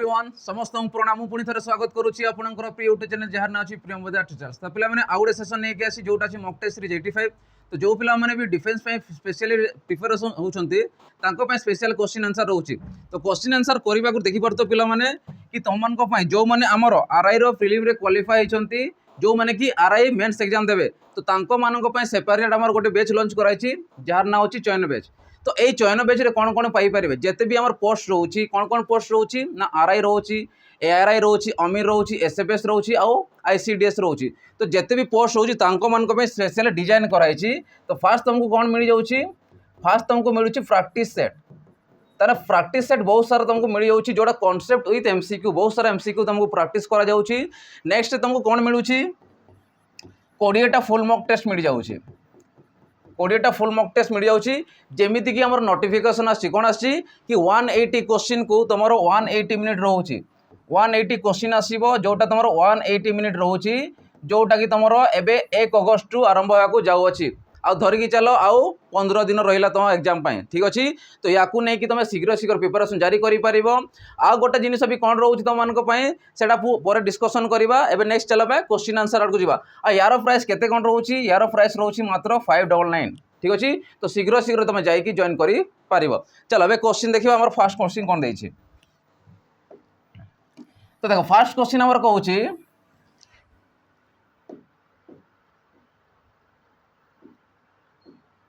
Everyone समस्त प्रणाम पुणी थे स्वागत करुच्ची आपंकर प्रिय यूट्यूब चैनल जार ना अच्छी प्रियम बजार टीचर्स तो पे आउे सेसन नहीं आसी जोटा अच्छी मॉक टेस्ट सीरीज 85 तो जो पिला भी डिफेन्स स्पेशली प्रिपरेशन होती स्पेशल क्वेश्चन आंसर रोचे तो क्वेश्चन आंसर करने को देखिपार तो पिला कि तुम जो मैंने आमर आरआई प्रिलिम क्वालिफाई होती जो मैंने कि आरआई मेंस एग्जाम देवे तो मानक सेपरेट आम गोटे बैच लॉन्च कराई जार ना होची चयन बैच तो यही चयन बैच रे कौन कौन पाइपर जिते भी आम पोस्ट रोचे कौन कौन पोस्ट रोचे ना आरआई रोची एआरआई रोची अमीर रोची एसएफएस रोची आउ आईसीडीएस रोची तो जिते भी पोस्ट रोची मानक स्पेशल डिजाइन कराई तो फास्ट तुमको कौन मिल जाऊँगी फास्ट तुमको मिलूँ प्रैक्टिस सेट तार प्रैक्टिस सेट बहुत सारा तुमको मिल जाऊँगी जोड़ा कॉन्सेप्ट विथ एमसीक्यू बहुत सारा एमसीक्यू तुमको प्रैक्टिस करा जाउची। नेक्स्ट तुमको कौन मिलूँ 20टा फुल मॉक टेस्ट मिल जाऊँगी 20टा फुल मॉक टेस्ट मिल जाऊँगी जेमिति कि हमर नोटिफिकेशन आसी कौन आसी कि 180 क्वेश्चन को तुम 180 मिनिट रोचे 180 क्वेश्चन आसो जोटा तुम 180 मिनिट रोचे जोटा कि तुम एबे 1 अगस्त रु आरंभ होगा जाऊँगी आ धरिकी चलो आउ 15 दिन रहा तुम एग्जाम ठीक अच्छे तो या तुम शीघ्र शीघ्र प्रिपरेशन जारी कर गोटे जिन भी कौन रोचे तुम मानक डिस्कसन करवा एवं नेक्स्ट चलो क्वेश्चन आंसर आड़ को जावा आ यार प्राइस केते कौन रोचे यार प्राइस रोचे मात्र 599 ठीक अच्छे तो शीघ्र शीघ्र तुम जाकि जॉइन कर चलो ए क्वेश्चन देखिए आम फास्ट क्वेश्चन कौन दे तो देखो फास्ट क्वेश्चन आम कहे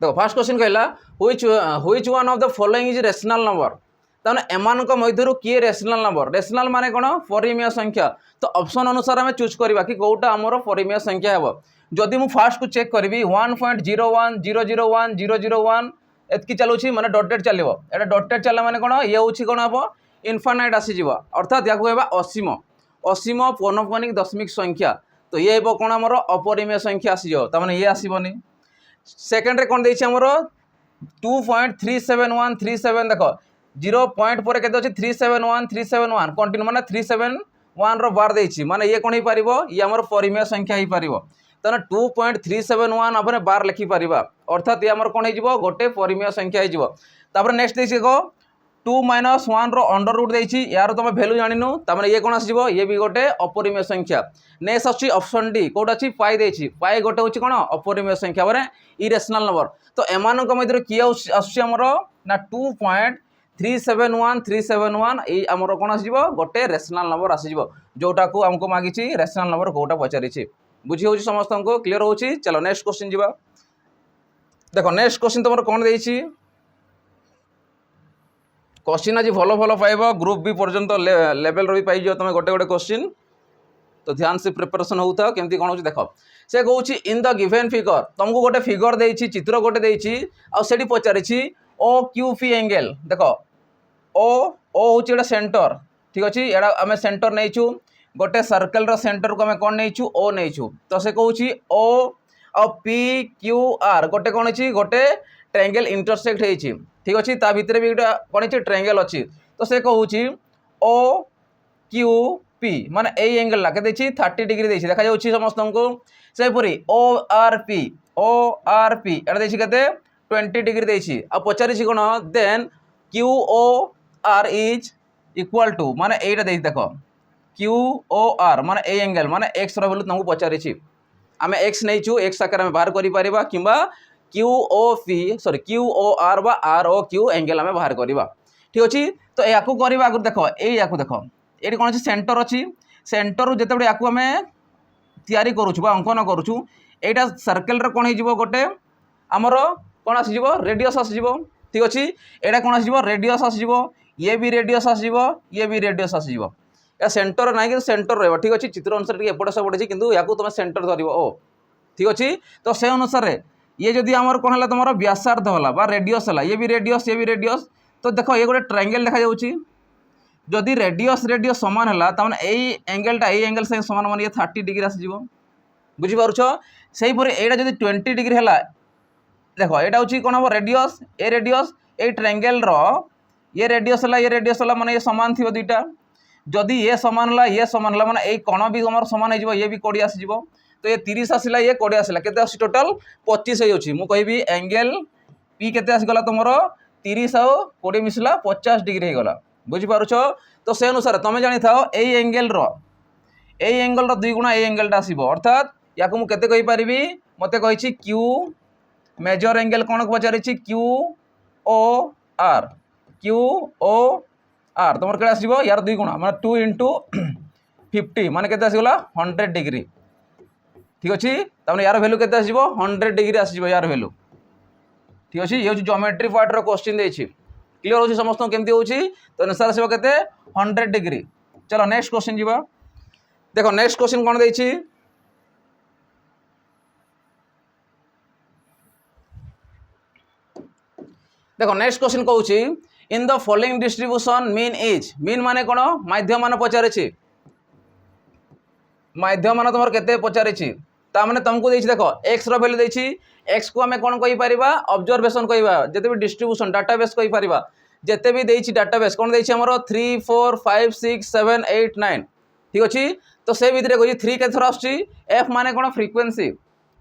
देखो फास्ट क्वेश्चन कहला which one of the following is rational number ताने एमानक मध्यरु किए रेशनल नंबर रेशनल माने कोन परिमेय संख्या तो ऑप्शन अनुसार हमें चूज करबा कि कोटा हमर परिमेय संख्या हेबो जदि मु फास्ट को चेक करबी 1.01001 एतकी चलुची माने डॉटेड चलिबो एटा डॉटेड चला माने कोन ये होची कोन हबो इनफाइनाइट आसी जीवो अर्थात याको हेबा असीम असीम पौनःपुनिक दशमिक संख्या तो ये हेबो कोन हमर अपरिमेय संख्या आसी जीवो त माने ये आसीबोनी सेकेंड रे कौन देछि हमर 2.37137 देखो 0 पॉइंट पर केते अछि 371 कंटिन्यू माने 371 रो बार देछि माने ये कोन ही परिबो ये हमर परिमेय संख्या ही परिबो तने 2.371 अपने बार लिखि परिबा अर्थात ये हमर कोन ही जिवो गोटे परिमेय संख्या ही जिवो तापर नेक्स्ट देछि देखो 2 - 1 रो अंडर रूट देछि यार तुम वैल्यू जानिनु तामने ये कोन आसीबो ये भी गोटे अपरिमेय संख्या नेक्स्ट अछि ऑप्शन डी कोड अछि पाई देछि पाई गोटे होछि कोन अपरिमेय संख्या माने इरेशनल नंबर तो एमानक मध्य किए आसुछि हमर ना 2.371371 ए हमर कोन आसीबो गोटे रेशनल नंबर आसीबो जोटा को हमको मागिछि रेशनल नंबर कोटा पचारिछि बुझी होछि समस्त हमको क्लियर होछि। चलो नेक्स्ट क्वेश्चन जीवा देखो नेक्स्ट क्वेश्चन तुमर कोन देछि क्वेश्चन आज भल भल पाइब ग्रुप बी पर्यंत लेवल भी पाई तुम गोटे गोटे क्वेश्चन तो ध्यान से प्रिपरेशन होता केमती कौन हो देख से कौन इन द गिवन फिगर तुमको गोटे फिगर देछि चित्र गोटे देछि आ सेठी पचारिछि ओ क्यू पी एंगल देख ओ हूँ गोटे सेंटर ठीक अच्छे एड़ा आम सेंटर नहीं गोटे सर्कल रो सेंटर को आम कौन नहीं ओ नहीं तो से कौन ओ पी क्यू आर गोटे कौन अच्छी गोटे ट्रायंगल इंटरसेक्ट होती ठीक अच्छे ता भितर भी गोटे कौन ट्रायंगल अच्छी तो से कहूँ ओ क्यू पी माने ए एंगल ला के 30 डिग्री देखा जाऊँगी समस्त को सेपरी ओ आर पी एटा देखिए केते 20 डिग्री देछि आ पचारिछि कोन then Q O R is equal to माने एटा देख देखो क्यू ओ आर माने ए एंगल माने एक्स रो वैल्यू तुमको पचारिछि आमे एक्स नहीं छु एक्स आकार में बाहर करि परिबा किबा Q O P sorry Q O R बा आर ओ क्यू एंगल आमे बाहर करबा ठीक अछि तो याकू करबा आगु देखो याकू देखो ये कौन सेंटर अच्छी सेंटर जिते बड़े आम तैयारी करुँ अंकन करुँ यहाँ सर्कल कौन हो गोटे आमर कौन आसो रेडियस आसो ठीक अच्छे यहाँ कौन आसो रेडियस आसो ये भी रेडियस आसो ये भी रेडियस आसो या सेंटर ना कि सेंटर रहा ठीक अच्छे चित्र अनुसार एपटे सब पड़े कि या तुम सेंटर धर ओ ठीक अच्छे तो से अनुसार ये जदि आमर कौन है तुम व्यासार्ध है रेडियस है ये भी रेडियस तो देख ये गोटे ट्रायंगल देखा जाऊँगी जदि रेडियस सामान है तमें एंगलटा एंगल से सामान मान ये 30 डिग्री आसीज बुझीपार से यहाँ जब 20 डिग्री है देख यहाँ हूँ कौन हम रेडियस ये ट्रायंगल ये रेडियस है माने ये सामान थी दुईटा जदि ये सामान है माने ये कण भी आम सामान हो ये भी 20 आसीज तो ये 30 आसला ये 20 आसला केते आसी टोटल 25 होची मु कहबी एंगल पी केते आसी गला तुमरो 30 और 20 मिसला 50 डिग्री हो गला बुझी पारुछ तो से अनुसार तुम जानी था यही एंगल दुई गुणा ए एंगलटा आसब अर्थात या मुझे कही पारि मत कही क्यू मेजर एंगल कौन को पचारि क्यू ओ आर तुम के आसो यार दुई गुणा मैं 2 × 50 मान के आसगला 100 डिग्री ठीक अच्छे तमें यार भैल्यू के 100 डिग्री आसो यार भैल्यू ठीक अच्छे ये ज्योमेट्री पार्ट रो क्वेश्चन देछि क्लियर हो समस्त केमती हो तो आंसर आसो के 100 डिग्री। चलो नेक्स्ट क्वेश्चन जीवा देखो नेक्स्ट क्वेश्चन कौन देछि देखो नेक्स्ट क्वेश्चन कहूँ in the following distribution mean is mean माने कौन माध्यम मान पचारे माध्यम मान तुम के पचारे ताने तुमको देखो एक्स रो वैल्यू देछि एक्स को आम कौन कही पार ऑब्जर्वेशन कहवा जिते भी डिस्ट्रीब्यूशन डाटाबेस कही पार जिते भी देछि डाटाबेस कौन देछि हमर 3 4 5 6 7 8 9 ठीक अच्छे तो से भितर कही 3 के थर आसुची एफ माने कौन फ्रिक्वेंसी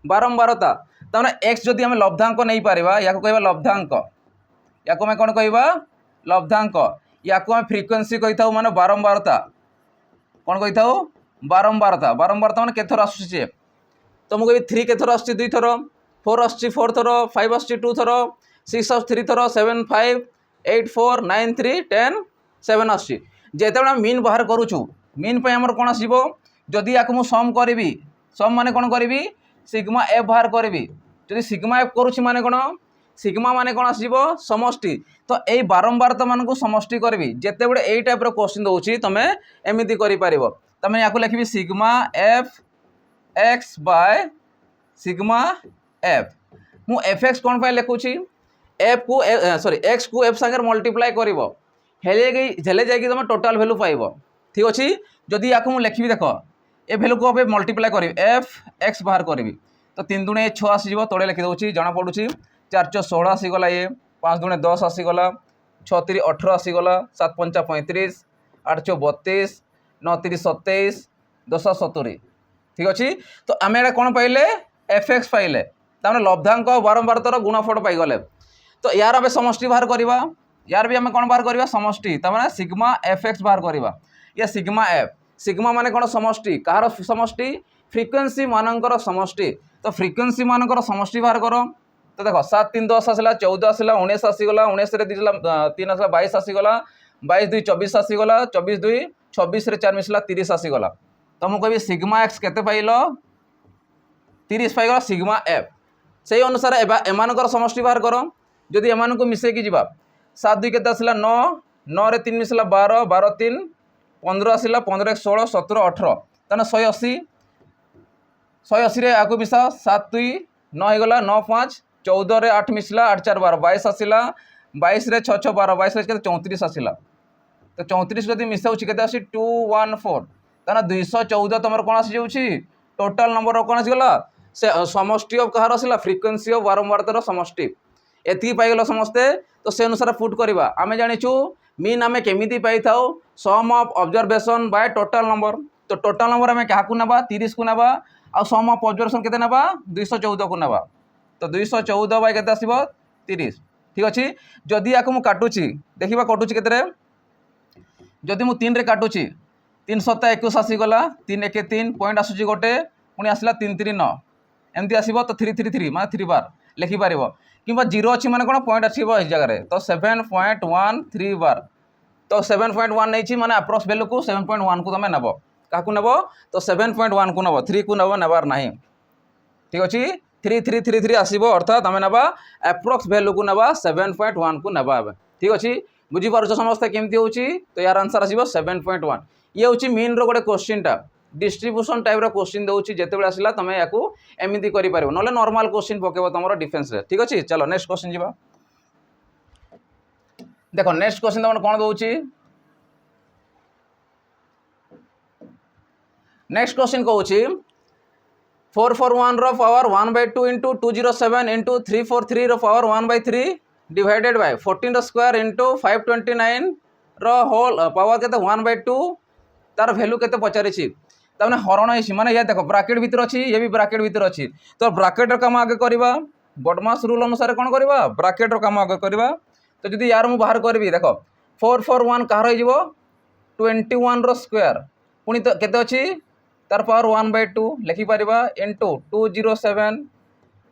बारंबारता ताने एक्स जदि आम लब्धांक नहीं पारिबा या कहवा लब्धांक या आम कौन कहवा लब्धांक या आम फ्रिक्वेंसी कही था माने बारंबारता कौन कही था बारंबारता माने के थर आसुची तो मुझे 3 के थर आसुची 2 थर 4 आसुची 4 थर 5 आसुची 2 थर 6 आसुची 3 थर 7 5 8 4 9 3 10 7 आसुची जेते मीन बाहर करूछु मीन पे हमर कोन आसीबो जदि याक मु सम करबी सम माने कोन करबी सिग्मा एफ बाहर करबी जदि सिग्मा एफ करूछि माने कोन सिग्मा माने कोन आसीबो समष्टि तो एई बारंबारता मानकु समष्टि करबी जेते बडे एई टाइप रो क्वेश्चन दोछि तमे एमिति करि पारिबो तमे याकु लिखबी sigma F X by sigma F मु एफ एक्स कौन पाए लिखुची एफ को सॉरी एक्स को एफ संगे मल्टीप्लाई करिवो हेले जाइए तुम टोटाल वैल्यू पाइब ठीक अच्छे जदि या मुझे लिखी देख ए वैल्यू को मल्टीप्लाई करी एफ एक्स बाहर करी तो 3 दूणे 6 आसीज तले लिखिदे जना पड़ू 4 × 16 आसीगला ये 5 दूणे 10 आसीगला 6 × 3 18 आसीगला 7 × 5 35 8 × 32 9 × 3 27 10 70 ठीक अच्छे तो आम एटा कौन पाइले एफ एक्स पाइले तमें लब्धांक बारंबारतार गुणफल पाईगले तो यार आम समष्टि बाहर करवा यार भी आम कौन बाहर करवा समष्टि तमें सिग्मा एफ एक्स बाहर करवा या सिग्मा एफ सिग्मा माने कौन समष्टि कहार समष्टि फ्रिक्वेंसी मानकर समष्टि तो फ्रिक्वेंसी मानकर समष्टि बाहर कर तो देख 7 3 10 आसला 14 आसला 19 आसीगला 19 3 आसला 22 आसीगला 22 2 24 आसीगला 24 2 26 4 मिसला 30 आसीगला तो मुझे कह सिग्मा एक्स के पाइल 30 पाइगला सिग्मा एफ से अनुसार एमानकर समष्टि बाहर कर जदि एमान को मिसेकी जीवा 7 2 के आसला 9 9 रे 3 मिसला 12 12 3 15 आसला 15 1 16 17 18 ताने 180 रे आगु मिसा 7 2 9 होगला 9 5 14 रे 8 मिसला 8 4 12 22 आसला 22 रे 6 6 12 22 रे 34 आसला तो 34 जदि मिसाउछि केते आसी 214 ताना 214 तुम कौन आसी जाउछि टोटाल नंबर कौन आसीगला से समष्टि ऑफ कहार आसला फ्रिक्वेंसी ऑफ बारंबारतार समष्टि एति पाइगल समस्ते तो से अनुसार पुट करवा आम जानिछु मीन आम केमिति पाई थाउ sum of observation by total number तो टोटाल नंबर आम क्या नवा 30 को नवा आ सम ऑफ ऑब्जर्वेशन केते नवा 214 को नवा तो 214 बाय केते आसीबो 30 ठीक अच्छे जदि या मु काटुची देखा कटुची केते जदि मु 3 रे काटुची 3 7 21 आसीगला 3 1 3 पॉइंट आसुची गोटे पुणी आसला 3 3 9 एमती आसो तो 3 3 3 माने 3 बार लिखिपार कि 0 अच्छी माने कौन पॉइंट आसो इस जगह तो 7.13 बार तो 7.1 नहीं माने अप्रोक्स वैल्यू को 7.1 को तुम नब क्या नब तो 7.1 को नब 3 को नब नबार ना ठीक अच्छे 3 3 3 3 आसो अर्थात आम नवा अप्रोक्स वैल्यू को नवा 7.1 को नवा ठीक अच्छे बुझीपार समस्ते केमती हो तो यार आंसर आसो 7.1 ये हूँ मीन रो गोटे क्वेश्चनटा डिस्ट्रीब्यूशन टाइप रो क्वेश्चन दूसरी जिते आसला तुम या एमती कर ना नॉर्मल क्वेश्चन पकेब तुम डिफेन्स रे ठीक अच्छे चलो नेक्स्ट क्वेश्चन जी देखो नेक्स्ट क्वेश्चन तुम कौन दूसरी नेक्स्ट क्वेश्चन कहूँ 441 रो पावर 1/2 इंटू 207 इंटू 343 रो पावर 1/3 डिवाइडेड बाय 14 रो स्क्वायर इंटू 529 रो होल पावर के 1/2 तार वैल्यू के पचारि तमें हरण है माने ये देखो ब्राकेट भीतर अच्छी ये भी ब्राकेट भीतर अच्छी तो ब्राकेट रो काम आगे करवा बडमास रूल अनुसार कौन करवा ब्राकेट रो काम आगे करवा तो जदि यार मु बाहर करी देखो 441 कहार हो 21 स्क्वायर पुणी तो केते अछि तार पावर 1/2 लिखि परिबा इनटू 207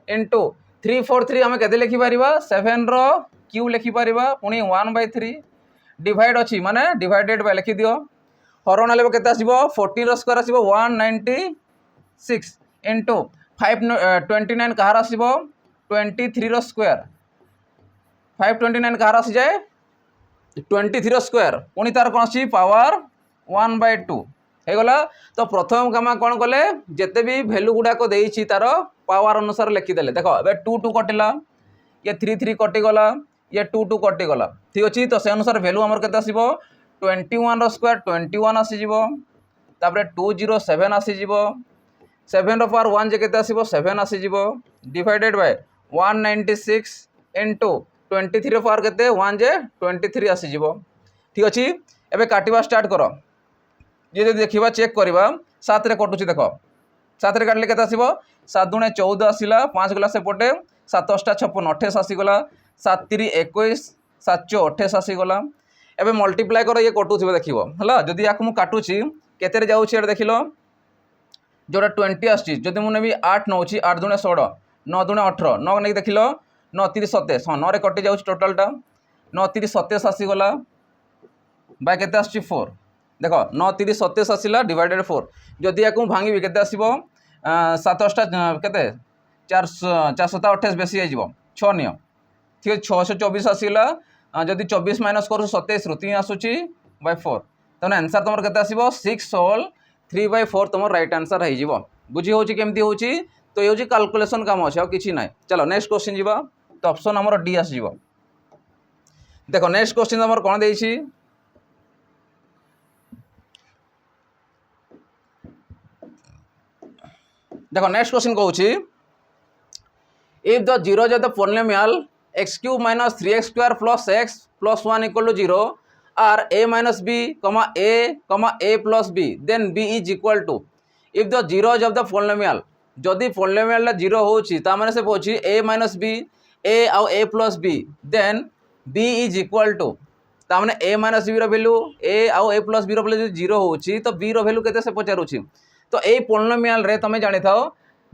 इनटू 343 आम केते लिखि परिबा 7 रो क्यू लिखि परिबा पुणी 1/3 डिवाइड अछि माने डिवाइडेड बाय लिखि दियो हरण लेबो केते आसीबो 14 रो स्क्वायर आसीबो 196 इनटू 529 कहार आसीबो 23 रो स्क्वायर 529 कहार आसी जाए 23 रो स्क्वायर पुणी तार कोन अछि पावर 1/2 हे गला। तो प्रथम काम कौन कले जिते भी भैल्यू गुड़ाक देइछि तार पावर अनुसार लिखिदेले देख ए 2 2 कटिला ये 3 3 कटिगला ये 2 2 कटिगला ठीक अच्छे। तो से अनुसार भैल्यू आमर केते आसीबो 21 रो स्क्वायर 21 आसीजिवो तापरे 207 आसीजिवो 7 रो पावर 1 जे केते आसीबो 7 आसीजिवो डिवाइडेड बाय 196 इनटू 23 रो पावर केते 1 जे 23 आसीजिवो ठीक अच्छे। एबे काटिबा स्टार्ट करो ये देखा चेक करवा 7 रे कटुची देख 7 रे काटले केते आसीबो 7 दुणे 14 आसिला 5 गला सेपटे 7 8 56 28 आसीगला 7 3 21 7 4 28 आसीगला। एबे मल्टीप्लाई कर ये कटुथिबो देखिबो हला जदी याकु मु काटुची केते रे जाउची एड देखिलो जोटा 20 आसी जदी मु नेबी 8 नउची 8 दुणे 16 9 दुणे 18 9 नै देखिलो 9 3 27 हां 9 रे कटि जाउची टोटल टा 9 3 27 आसीगला बाय केते आसी 4 देख 9 3 27 आसला डिवाइडेड 4 जदि या भांगी केते आसीबो 7 8 केते 428 बेसी आइजिबो 6 नियो ठीक है 624 आसला जदि 24 माइनस करू 27 रु 3 आसुची बाय 4 तने आंसर तमर केते आसीबो 6 होल 3/4 तमर राइट आंसर हो जिवो बुझी होची केमती होची। तो ये होची कैलकुलेशन काम अछि आ किछि नै। चलो नेक्स्ट क्वेश्चन जिबा तो ऑप्शन हमर डी आसी जिवो देखो नेक्स्ट क्वेश्चन हमर कोन देइछि देखो नेक्स्ट क्वेश्चन कहूँ if the zeros of the polynomial x cube minus 3x square plus x plus 1 equal to 0 are a minus b a plus b then b is equal to if the zeros of the polynomial जदि polynomial zero होची ता माने से पोची a minus b a आउ a plus b then b is equal to ता माने a minus b रो वैल्यू a आउ a प्लस b रो वैल्यू जीरो होची तो b रो वैल्यू केते से पचारुची। तो ये पॉलिनोमियल रे तुम जानी था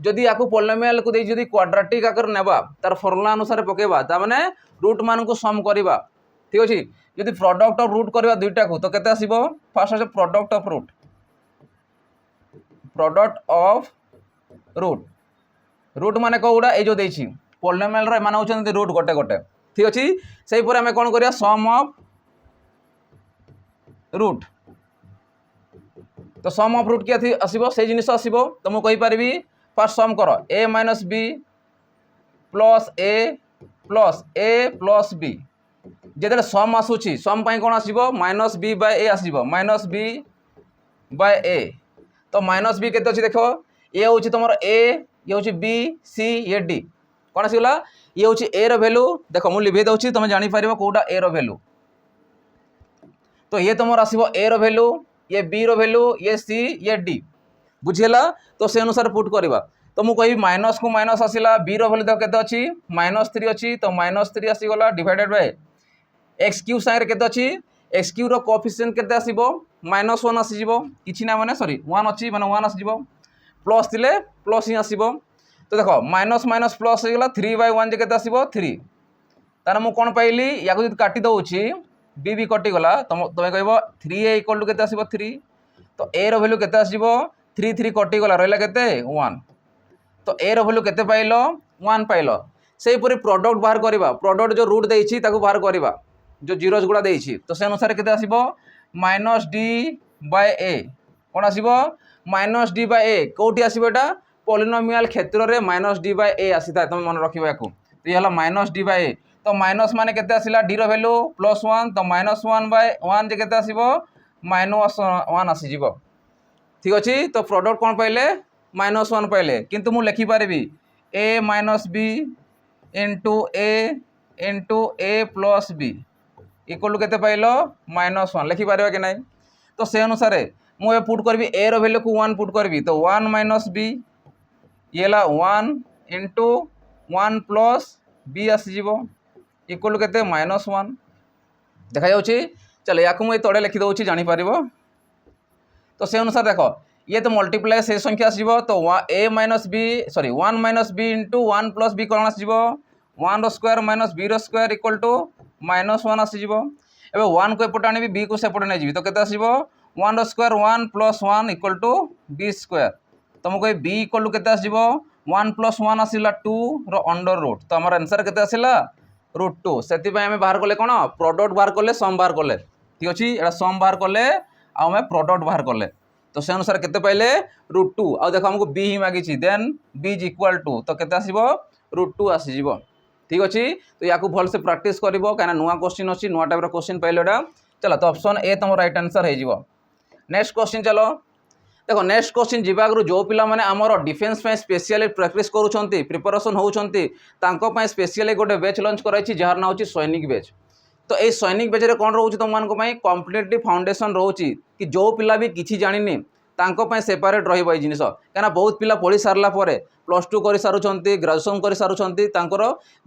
जदि या पॉलिनोमियल को दे जदि क्वाड्रेटिक आकर नेबा तार फॉर्मूला अनुसार पकेबा ता माने रूट मान को सम करबा ठीक अछि। जदि प्रोडक्ट ऑफ रूट करबा दुईटा को तो केते आसीबो फर्स्ट আছে प्रोडक्ट ऑफ रूट माने कोउडा ए जो देछि पॉलिनोमियल रे माने होचन रूट गोटे गोटे ठीक अछि। सेही पर हमें कोन करिया सम ऑफ रूट तो सम ऑफ रूट क्या आसीबो से जिनिस आसीबो तो मु कहि परबी फर्स्ट सम करो a minus b plus a plus b जेते सम आसुची सम पई कोन आसीबो माइनस b बाय a आसीबो माइनस b बाय a तो माइनस b केते अछि देखो a होची तमरो a ये होची b c ये d कोन आसीगला ये होची a रो वैल्यू देखो मु लिभे दउची तुम जानि परिबो कोडा a रो वैल्यू तो ये तमरो आसीबो a रो वैल्यू ये बी रो वैल्यू ये सी ये डी बुझेला। तो से अनुसार पुट करवा तो मु कहि माइनस को माइनस आसिला बी रो वैल्यू केते अछि -3 अछि तो -3 आसीगला डिवाइडेड बाय एक्स क्यूब साइर केते अछि एक्स क्यूब रो कोएफिशिएंट केते आसीबो -1 आसीजिवो किछि ना माने सॉरी 1 अछि माने 1 आसीजिवो प्लस दिले प्लस ही आसीबो। तो देखो माइनस माइनस प्लस होइगला 3/1 जे केते आसीबो 3 तार मु कोन पाइली याको जदि काटि दउछि बी बी कटि गला तुम कहबो 3a इक्वल टू केते आसीबो 3 तो a रो वैल्यू केते आसीबो 3 3 कटि गला रहला केते 1 तो a रो वैल्यू केते पाइलो 1 पाइलो। सेही परि प्रोडक्ट बाहर करबा प्रोडक्ट जो रूट देइछि ताको बाहर करबा जो जीरोज गुडा देइछि तो से अनुसार केते आसीबो -d/a कोन आसीबो -d/a कोठी आसीबो एटा पॉलिनोमियल क्षेत्र रे -d/a आसीता तुम मन रखिबो याको तो ये हला -d/a तो माइनस माने केते आसिला डी रो वैल्यू +1 तो -1/1 जे केते आसीबो -1 आसी जीवो ठीक अछि। तो प्रोडक्ट कोन पाइले -1 पाइले किंतु मु लिखि पारबी a - b * a + b equal to केते पाइलो -1 लिखि पारबा कि नै। तो से अनुसार मु ए पुट करबी a रो वैल्यू को 1 पुट करबी तो 1 - b येला 1 * 1 + b आसी जीवो इक्वल टू केते -1 देखा जाउची। चलो या मुझे तड़े लिखिदे जापर। तो से अनुसार देख ये तो मल्टीप्लाई से संख्या आसो तो a minus B sorry 1 minus B into 1 plus B कौन आसो 1 square minus B square equal to -1 आसीज। एवं 1 को एपटे आनी बी को सेपटे नहीं जी तो केते आसीबो 1 square 1 plus 1 equal to B square. तुमको ये बी इक्वल टू केते आसीबो 1 प्लस 1 आसिला 2 रो अंडर रूट। तो आमर आंसर केते आसिला √2। से आम बाहर कले कौन प्रोडक्ट बाहर कले सम बाहर कले ठीक अच्छे एटा सम बाहर कले आम प्रोडक्ट बाहर कले। तो से अनुसार केते पाइले √2। आ देखो हमको बी ही मागी then B is equal to तो केते आसीबो √2 आसीजिवो ठीक अच्छे। तो या भल से प्राक्ट कर कहीं नुआ क्वेश्चन अच्छी नुआ टाइप क्वेश्चन पाइले चलो। तो ऑप्शन ए तुम राइट आंसर हो। नेक्स्ट क्वेश्चन चलो देखो नेक्स्ट क्वेश्चन जी आगु जो पिला माने आमर डिफेन्स स्पेशली प्रैक्टिस करूँ प्रिपरेशन होती स्पेशली गोटे बैच लॉन्च कराई जार ना हूँ सैनिक बैच। तो ये सैनिक बैच रे कौन रोचे तुम मानी कॉम्पिटिटिव फाउंडेशन रोचे कि जो पिला भी किसी जानी तांको सेपरेट रही जिनस कहीं बहुत पिला पढ़ी सारा +2 कर सारूँ ग्रेजुएसन कर सारूँ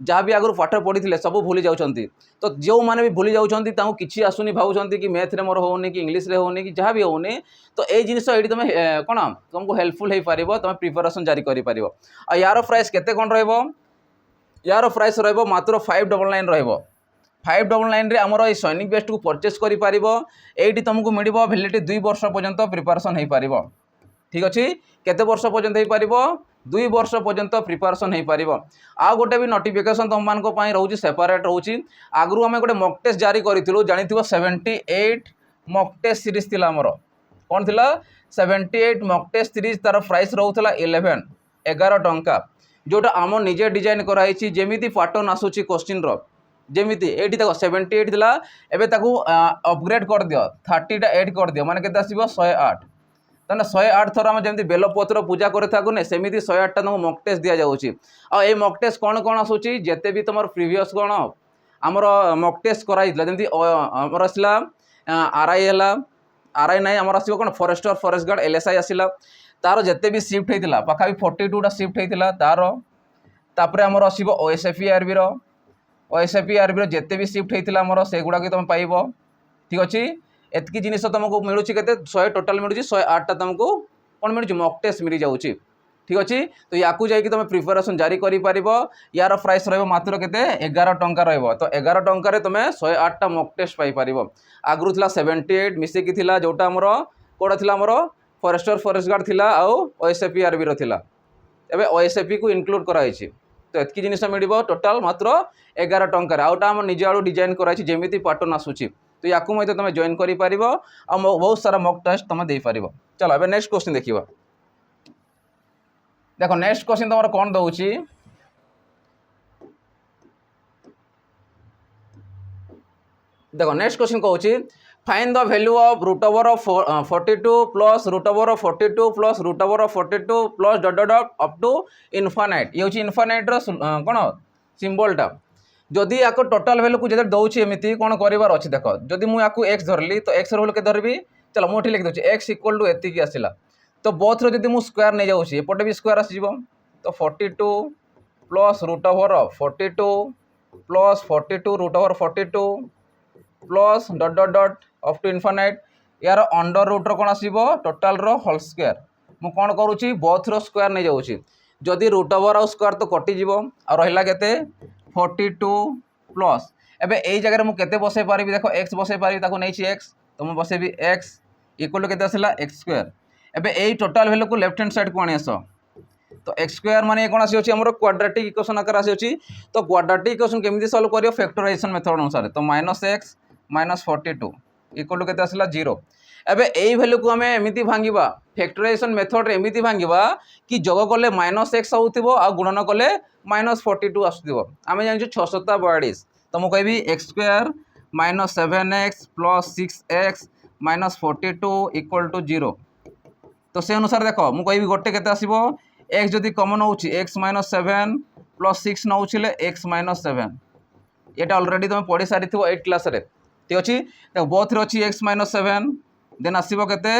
जहाँ भी आगु पाठ पढ़ी सब भूली जाऊँगी। तो जो मैंने भी भूली जाऊँगी किसी आसुनी भावुं कि मैथ रे मोर होनी कि इंग्लीश रे होनी कि जहाँ भी होनी। तो ये जिनिस ये तुम कौन तुमको हेल्पफुल हो पार तुम प्रिपरेशन जारी कर यार प्राइस केते कौन यार प्राइस मात्र 599 रहिबो। 599 रे आमर सैनिक बेस्ट को परचेस करें तुमको मिल भैलिडिटी 2 वर्ष पर्यंत प्रिपरेशन हो पार ठीक अच्छे। केते वर्ष पर्यंत हो पार 2 वर्ष पर्यंत प्रिपरेशन हो पार। आ गोटे भी नोटिफिकेशन तुम मान रोचे सेपरेट रोचे आगु आम गोटे मक टेस्ट जारी करूँ जानी 78 मक टेस्ट सीरीज थी आमर कौन थी 78 मक टेस्ट सीरीज तार प्राइस रोला 11 टंका जोटा आम निजे डिजाइन कराई जमी पैटर्न आसूची क्वेश्चन जमीती ये देख 78 थिला एबे ताकू अपग्रेड कर दियो 30 टा ऐड कर दियो माने केते आसीबो 108। ताने 108 थर हम जमती बेलपत्र पूजा करे थाकू ने सेमिति 108 टा तुमको मक टेस्ट दिया जाउची। आ ए मक टेस्ट कोन कोन आसूची जेते भी तुमर प्रीवियस कोन हमर मक टेस्ट कराइतला जमती हमर असला आरआई हला आरआई नाही हमर आसीबो कोन फॉरेस्टर फॉरेस्ट गार्ड एलएसआई आसीला तार जेते भी शिफ्ट हेतिला पाखा भी 42 टा शिफ्ट हेतिला तार तापरे हमर आसीबो ओएसएफई आरबी रो ओएसएफई आरबी जिते भी शिफ्ट होता मोर से गुड़ा तुम पाइब ठीक अच्छे। एतकी जिनिस तुमको मिलूँ के 100 टोटाल मिलूँ 108 टा तुमको कौन मिलूँ मक टेस्ट मिल जाऊँगी ठीक अच्छे। तो या तुम प्रिपरेशन जारी कर यार प्राइस मात्र के 11 टंका तो 11 टंकार तुम 108 टा मक टेस्ट पाइपर। आगु था 78 मिसिकी जोटा मोर कौटा थी मोर फॉरेस्टर फॉरेस्ट गार्ड थी ओएसएफई आरबी रहा एवं ओएसएफई को इनक्लूड कराई। तो एतकी जिनिस मिल टोटाल मात्र 11 टंकार आउटा आम निज आड़ू डिजाइन कराई जमी पैटर्न आसूची। तो या तुम जॉइन कर बहुत सारा मक टेस्ट तुम दे पार। चलो अब नेक्स्ट क्वेश्चन देखिए देखो नेक्स्ट क्वेश्चन तुम कौन दौची देखो नेक्स्ट क्वेश्चन कहूँ find the value of √42 plus √42 plus √42 plus dot dot dot up to infinite ये हूँ इनफानाइट कौन सिंबलटा जदि या टोटाल वैल्यू को जब दौर एमती कौन करार अच्छे देख जदि मुझे एक्स धरली तो एक्स रोल के धरबी चलो मुझे लिखी दूसरी एक्स इक्वल टू एतिक आसला तो बोथ रो मुझे स्क्वायर नहीं जाऊँगी एपटे भी स्क्वायर आसो तो 42 plus √42 plus 42 √42 plus dot dot dot up to infinite यार अंडर रूट कौन आसो टोटाल होल स्क्वायर मु कौन करुँची बोथ रो स्क्वायर नहीं जाऊँगी जदि √ओवर आउ स्क्वायर तो कटिज आ रहा के 42 प्लस एबे यही जगह मुझे बसई पारि देख एक्स बसई पारि नहीं एक्स तो मुझे बसैबी एक्स इक्वल टू के एक्स स्क्वायर एबे यही टोटाल वैल्यू को लेफ्ट हैंड साइड को आनी आस तो एक्स स्क्वायर माने कौन आसी क्वाड्रेटिक इक्वेशन आकार आसी। तो क्वाड्रेटिक इक्वेशन केमिति सॉल्व करियो फैक्टराइजेशन मेथड अनुसार तो -x - 42 इक्वल टू के 0 एबे यही वैल्यू को आम एमती भांगा फैक्टराइजेशन मेथड एमती भांगा कि जोग कले -x होथिबो आ गुणन कले -42 आसुथिबो आम जानिछु 642 तो मुझे कहबी X square -7x plus 6x - 42 equal to 0 तो से अनुसार देख मुझे कहबी गोटे के एक्स जदि कमन हो एक्स -7 प्लस 6 नौ एक्स -7 ये अलरेडी तुम पढ़ी सारी 8 क्लास रे ठीक अच्छे। देखो बोथ रे अच्छी एक्स -7 देन आसो के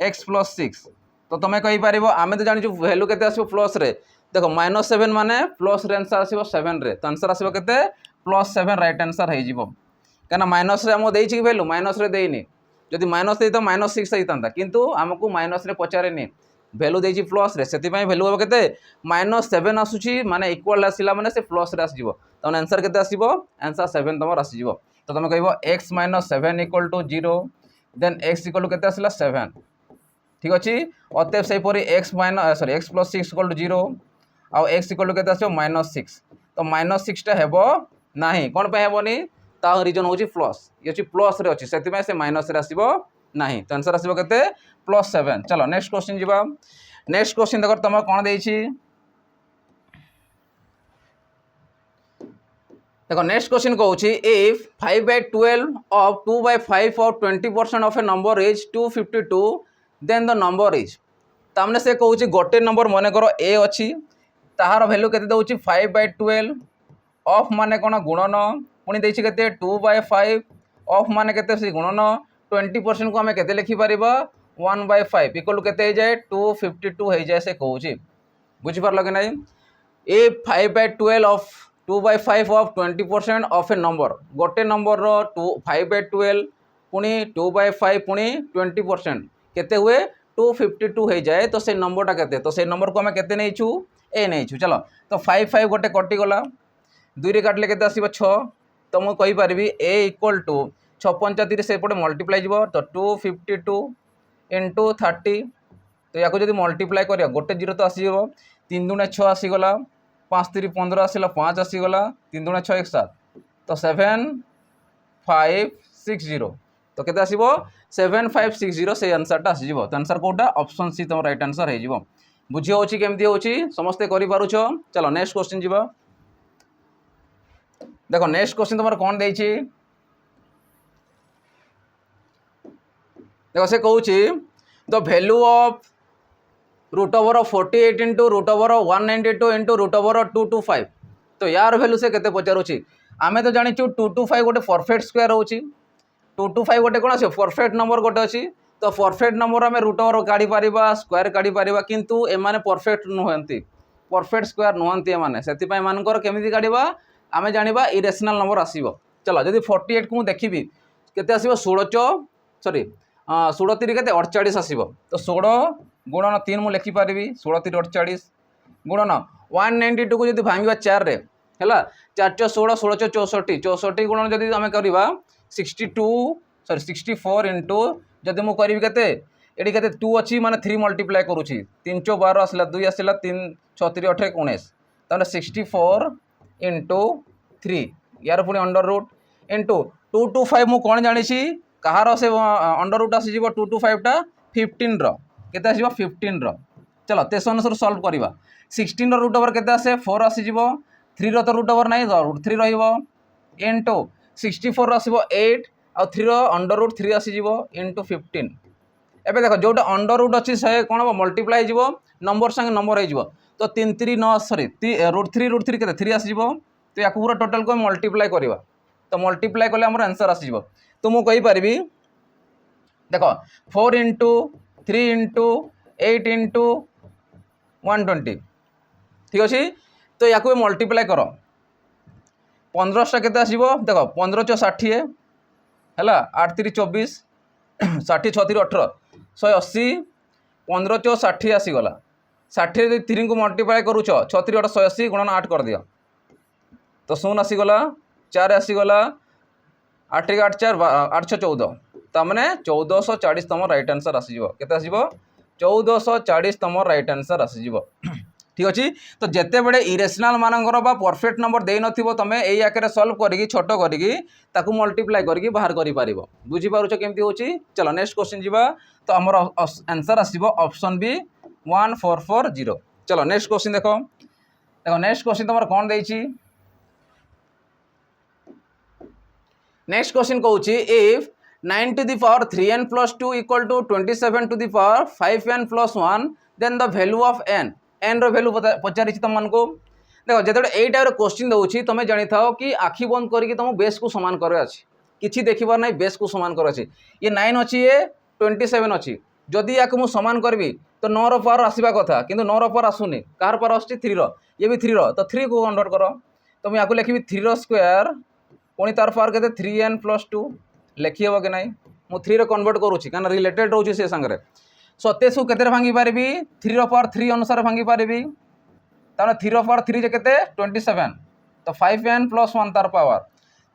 एक्स प्लस 6 तो तुम कहीपर आम तो जानी वैल्यू के प्लस रे देखो -7 माने प्लस रे आंसर आसो 7 रे तो आंसर आसो के +7 राइट आंसर हो क्या माइनस रे आमको देछि कि वैल्यू माइनस रे देइनी जदि माइनस देता -6 होता किंतु आमको माइनस रे पचारेनी वैल्यू देछि प्लस रे से वैल्यू हम केते -7 आसुची माने इक्वल आसिला माने से प्लस रे आसीजिवो तो आंसर केते आसीबो आंसर 7 तमर आसीजिवो तो तुम कहबो x - 7 = 0 देन x = केते आसिला 7 ठीक अछि अतएव सही परी x + 6 = 0 आ x = केते आसीबो -6 तो -6 टा हेबो नाही कोन पे हेबोनी ता रीजन होची प्लस ये होची प्लस रे अछि सेति से माइनस रे आसीबो नाही तो आंसर आसीबो केते +7 चलो नेक्स्ट क्वेश्चन जीवा नेक्स्ट क्वेश्चन देखो तुम कोन देछि देखो नेक्स्ट क्वेश्चन कहूँ if 5/12 of 2/5 or 20% of a number is 252 then the number is तामने से कहूँ गोटे नंबर मन कर ए अच्छी ताहार वैल्यू केते दउची 5/12 ऑफ माने कोन गुणन पुणी देछि केते 2/5 ऑफ माने केते से गुणन 20% को हमें केते लिखि परिबा 1/5 इक्वल केते हो जाए 252 हो जाए से कहूँ बुझी पारल कि नहीं ए 5/12 of 2/5 of 20% of A number गोटे नंबर रो 5/12 पुणी 2/5 पुणी 20% केते हुए 252 हो जाए तो से नंबरटा केते तो से नंबर को हमें केते नहीं छु ए नहीं छु चलो तो 5 गोटे कटि गला 2 रे काटले केते आसीबो 6 तो मु कहि परबी a = 6 पंचायत से पटे मल्टीप्लाई जीवो तो 252 * 30 तो या जब मल्टीप्लाई करिया गोटे 0 तो आसीबो 3 × 6 आसीगला 5 × 3 = 15 आसीला 5 आसीगला 3 × 6 = 7 तो 7560 तो केते आसीबो 7560 से आंसरटा आसीबो तो आंसर कोटा ऑप्शन सी तुम राइट आंसर हो जिवो बुझी होची केमती होची समस्ते करि पारुछो चलो नेक्स्ट क्वेश्चन जीवा देखो नेक्स्ट क्वेश्चन तुम कौन देछि देखो से कहूँ द वैल्यू ऑफ √48 * √192 * √225 तो यार वैल्यू से केते पचारुछि आमे तो जानिछु 225 गोटे परफेक्ट स्क्वायर होछि 225 गोटे कोन अछि परफेक्ट नंबर गोटे अछि तो परफेक्ट नंबर आमे √ओवर काढी पारिबा स्क्वायर काढी पारिबा किंतु ए माने परफेक्ट नुहंती परफेक्ट स्क्वायर नुहंती ए माने सेति पय मानकर केमिति काढिबा आमे जानिबा इरेशनल नंबर आसीबो चलो जदि 48 को देखिबी केते आसीबो 16 3 केते 48 आसीबो तो 16 गुणन 3 मु लिखि पारिबी 16 3 48 गुणन 192 को जदि भांगिबा 4 रे हैला 4 16 16 64 64 गुणन जदि आमे करबा 64 इनटू जदि मु करबी केते एडी केते 2 अछि माने 3 मल्टीप्लाई करूछि 3 * 12 आसला 2 आसला 3 6 3 8 19 ताने 64 * 3 यार पुणी अंडर रूट इंटू 225 मु कौन जानी कहार से अंडर रूट आसीज 225 टा 15 केते आसीबो 15 चलो तेस अनुसार सॉल्व करवा 16 रूट ओवर केते आसे 4 आसीज 3 रो तो रूट ओवर नहीं रूट 3 रहिबो इंटू 64 आसीबो 8 आ 3 रो अंडर रूट 3 आसीज इंटू 15 एबे देखो जोटा अंडर रूट अच्छी से कौन हम मल्टीप्लाई जीवो नंबर संगे नंबर हो तो 3 3 9 सॉरी √3 केते 3 आसीज तो या पूरा टोटल को मल्टीप्लाई करवा तो मल्टीप्लाई कले हमर आंसर आसीज तो मु कहि परबी देखो 4 * 3 * 8 * 120 ठीक अच्छे तो या मल्टीप्लाई कर 15 केते आसीबो देखो 15 * 60 है 8 3 24 60 6 3 18 180 15 * 60 आसीगला 60 रे 3 को मल्टीप्लाई करूछ 6 3 8 180 गुणन 8 कर दियो तो 0 आसीगला 4 आसीगला 8 8 4 8 14 तमने 1440 तम राइट आंसर आसीजो केते आसीबो 1440 तम राइट आंसर आसीजो ठीक अच्छे तो जिते बड़े इरेशनल मानकर बा परफेक्ट नंबर दे नथिबो तमे एई आके सॉल्व करिकी छोट करिकी ताकू मल्टीप्लाई करिकी बाहर करि पारिबो बुझी पारुछ केमती होची चलो नेक्स्ट क्वेश्चन जीवा तो हमर आंसर आसीबो ऑप्शन बी 1440 चलो नेक्स्ट क्वेश्चन देखो देखो नेक्स्ट क्वेश्चन तमर कोन देइची नेक्स्ट क्वेश्चन कहूँ if 9 to the power 3n plus 2 equal to 27 to the power 5n plus 1 then the value of n रो वैल्यू पचारि तुम को देखो जो यही टाइप क्वेश्चन दूसरी तुम जानी था कि आखि बंद करके तुम बेस को सामान कर किसी देखबार ना बेस को सामान कर ये 9 अच्छी ये 27 अच्छी जदि या मुझे सामान करी तो 9 रो पावर आसवा कथा कि 9 रो पावर आसुनी कार पावर आस 3 रो ये भी 3 रो तो 3 को कन्वर्ट कर तो मुझे लिखी 3 रो स्क्वायर पुणी तार पावर के 3n+2 लिखी हे कि नहीं मु 3 कन्वर्ट करुँची क्या रिलेटेड रोचे से सांगे 27 को केते भांगी पारि 3 पावर 3 अनुसार भांगी पारि तार 3 पावर 3 जे केते 27 तो 5n+1 तार पावर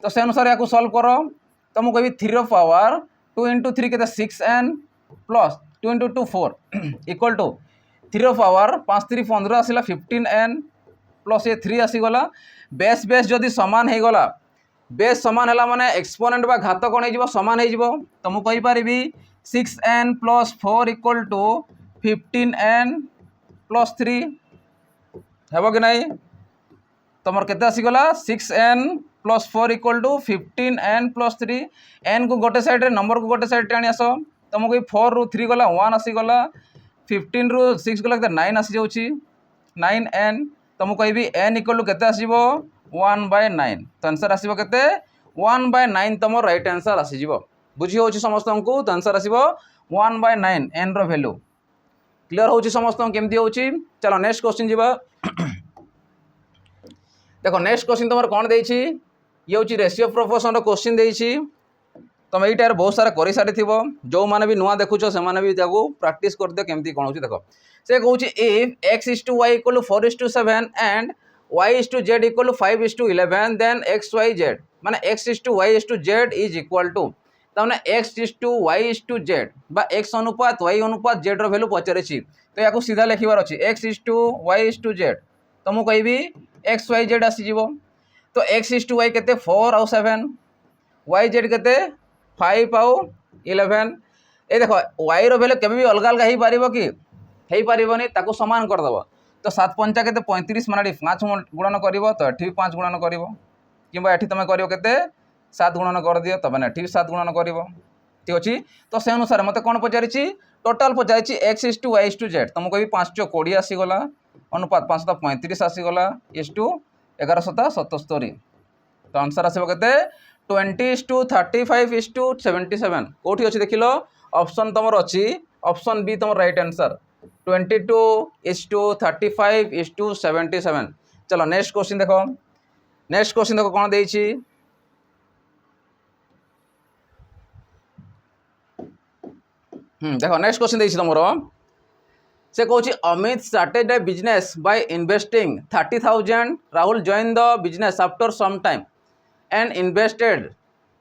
तो से अनुसार या सल्व कर तो मुझे 3 पावर 2 × 3 के 6n plus 2 × 2 4 equal to 3 power 5 3 15 आसला 15n प्लस ये 3 आसीगला बेस बेस जदि सामान हो गला बेस सामान है माने एक्सपोनेंट बा घात कौन हो सामान हो तो मुझे कहीपरि 6n+4 इक्वल टू 15n+3 हेब कि नहीं तुम केते आसीगला 6n+4 equal to 15n+3 n को गोटे साइड नंबर को गोटे साइड आनी आस तुमको 4 ରୁ 3 गला 1 आसीगला 15 ରୁ 6 गला 9 आसी जाऊँगी 9n तुमको कहि n इक्वल टू केते आसीबो 1/9 तो आंसर आसीबो केते 1/9 तुम राइट आंसर आसीज बुझी हो समस्त को तो आंसर आसीबो 1/9 n रो वैल्यू क्लियर हो समस्त केमती हो चलो नेक्स्ट क्वेश्चन जीवा देखो नेक्स्ट क्वेश्चन तुम कौन देछि ये हूँ रेशियो प्रोपोर्शन क्वेश्चन देछि तुम यार बहुत सारा कर सारी जो मैंने भी नुआ देखुच से भी प्रैक्टिस कर दियो केमती कौन हो देख से कहूँ if x/y equal 4:7 and y/z equal 5:11 then x/y/z माने x/y/z इज इक्वल टू तमने x/y/z बा x अनुपात y अनुपात z रो वैल्यू पचारे तो या सीधा लिखबार अच्छी x/y/z तो मुझे कहि x/y/z आसीज तो x/y केते 4 और 7 y/z केते 5 और 11 ये देख y रो वैल्यू केबे भी अलग अलग हो पारिबो कि हो पारिबोनी ताको समान कर दबो तो 7 पंचा केते 35 माने 5 गुणन करिवो तो एठी 5 गुणन करिवो किंबा एठी तमे करिवो केते 7 गुणन कर दियो तब ना एठी 7 गुणन करिवो ठीक अछि तो से अनुसार मते कोन पचारिछि टोटल पचारिछि x/y/z तुम कहि 5 × 20 आसी गला अनुपात 5 × 35 आसी गला = 11/77 तो आंसर आसीबो केते 20:35:77 कोठी अछि देखिलो ऑप्शन तमर अछि ऑप्शन बी तमर राइट आंसर 22:35:77 चलो नेक्स्ट क्वेश्चन देखो कौन देछि देखो नेक्स्ट क्वेश्चन देछि तमरो से कहूँ Amit started a business by investing 30,000 Rahul join the business after some time and invested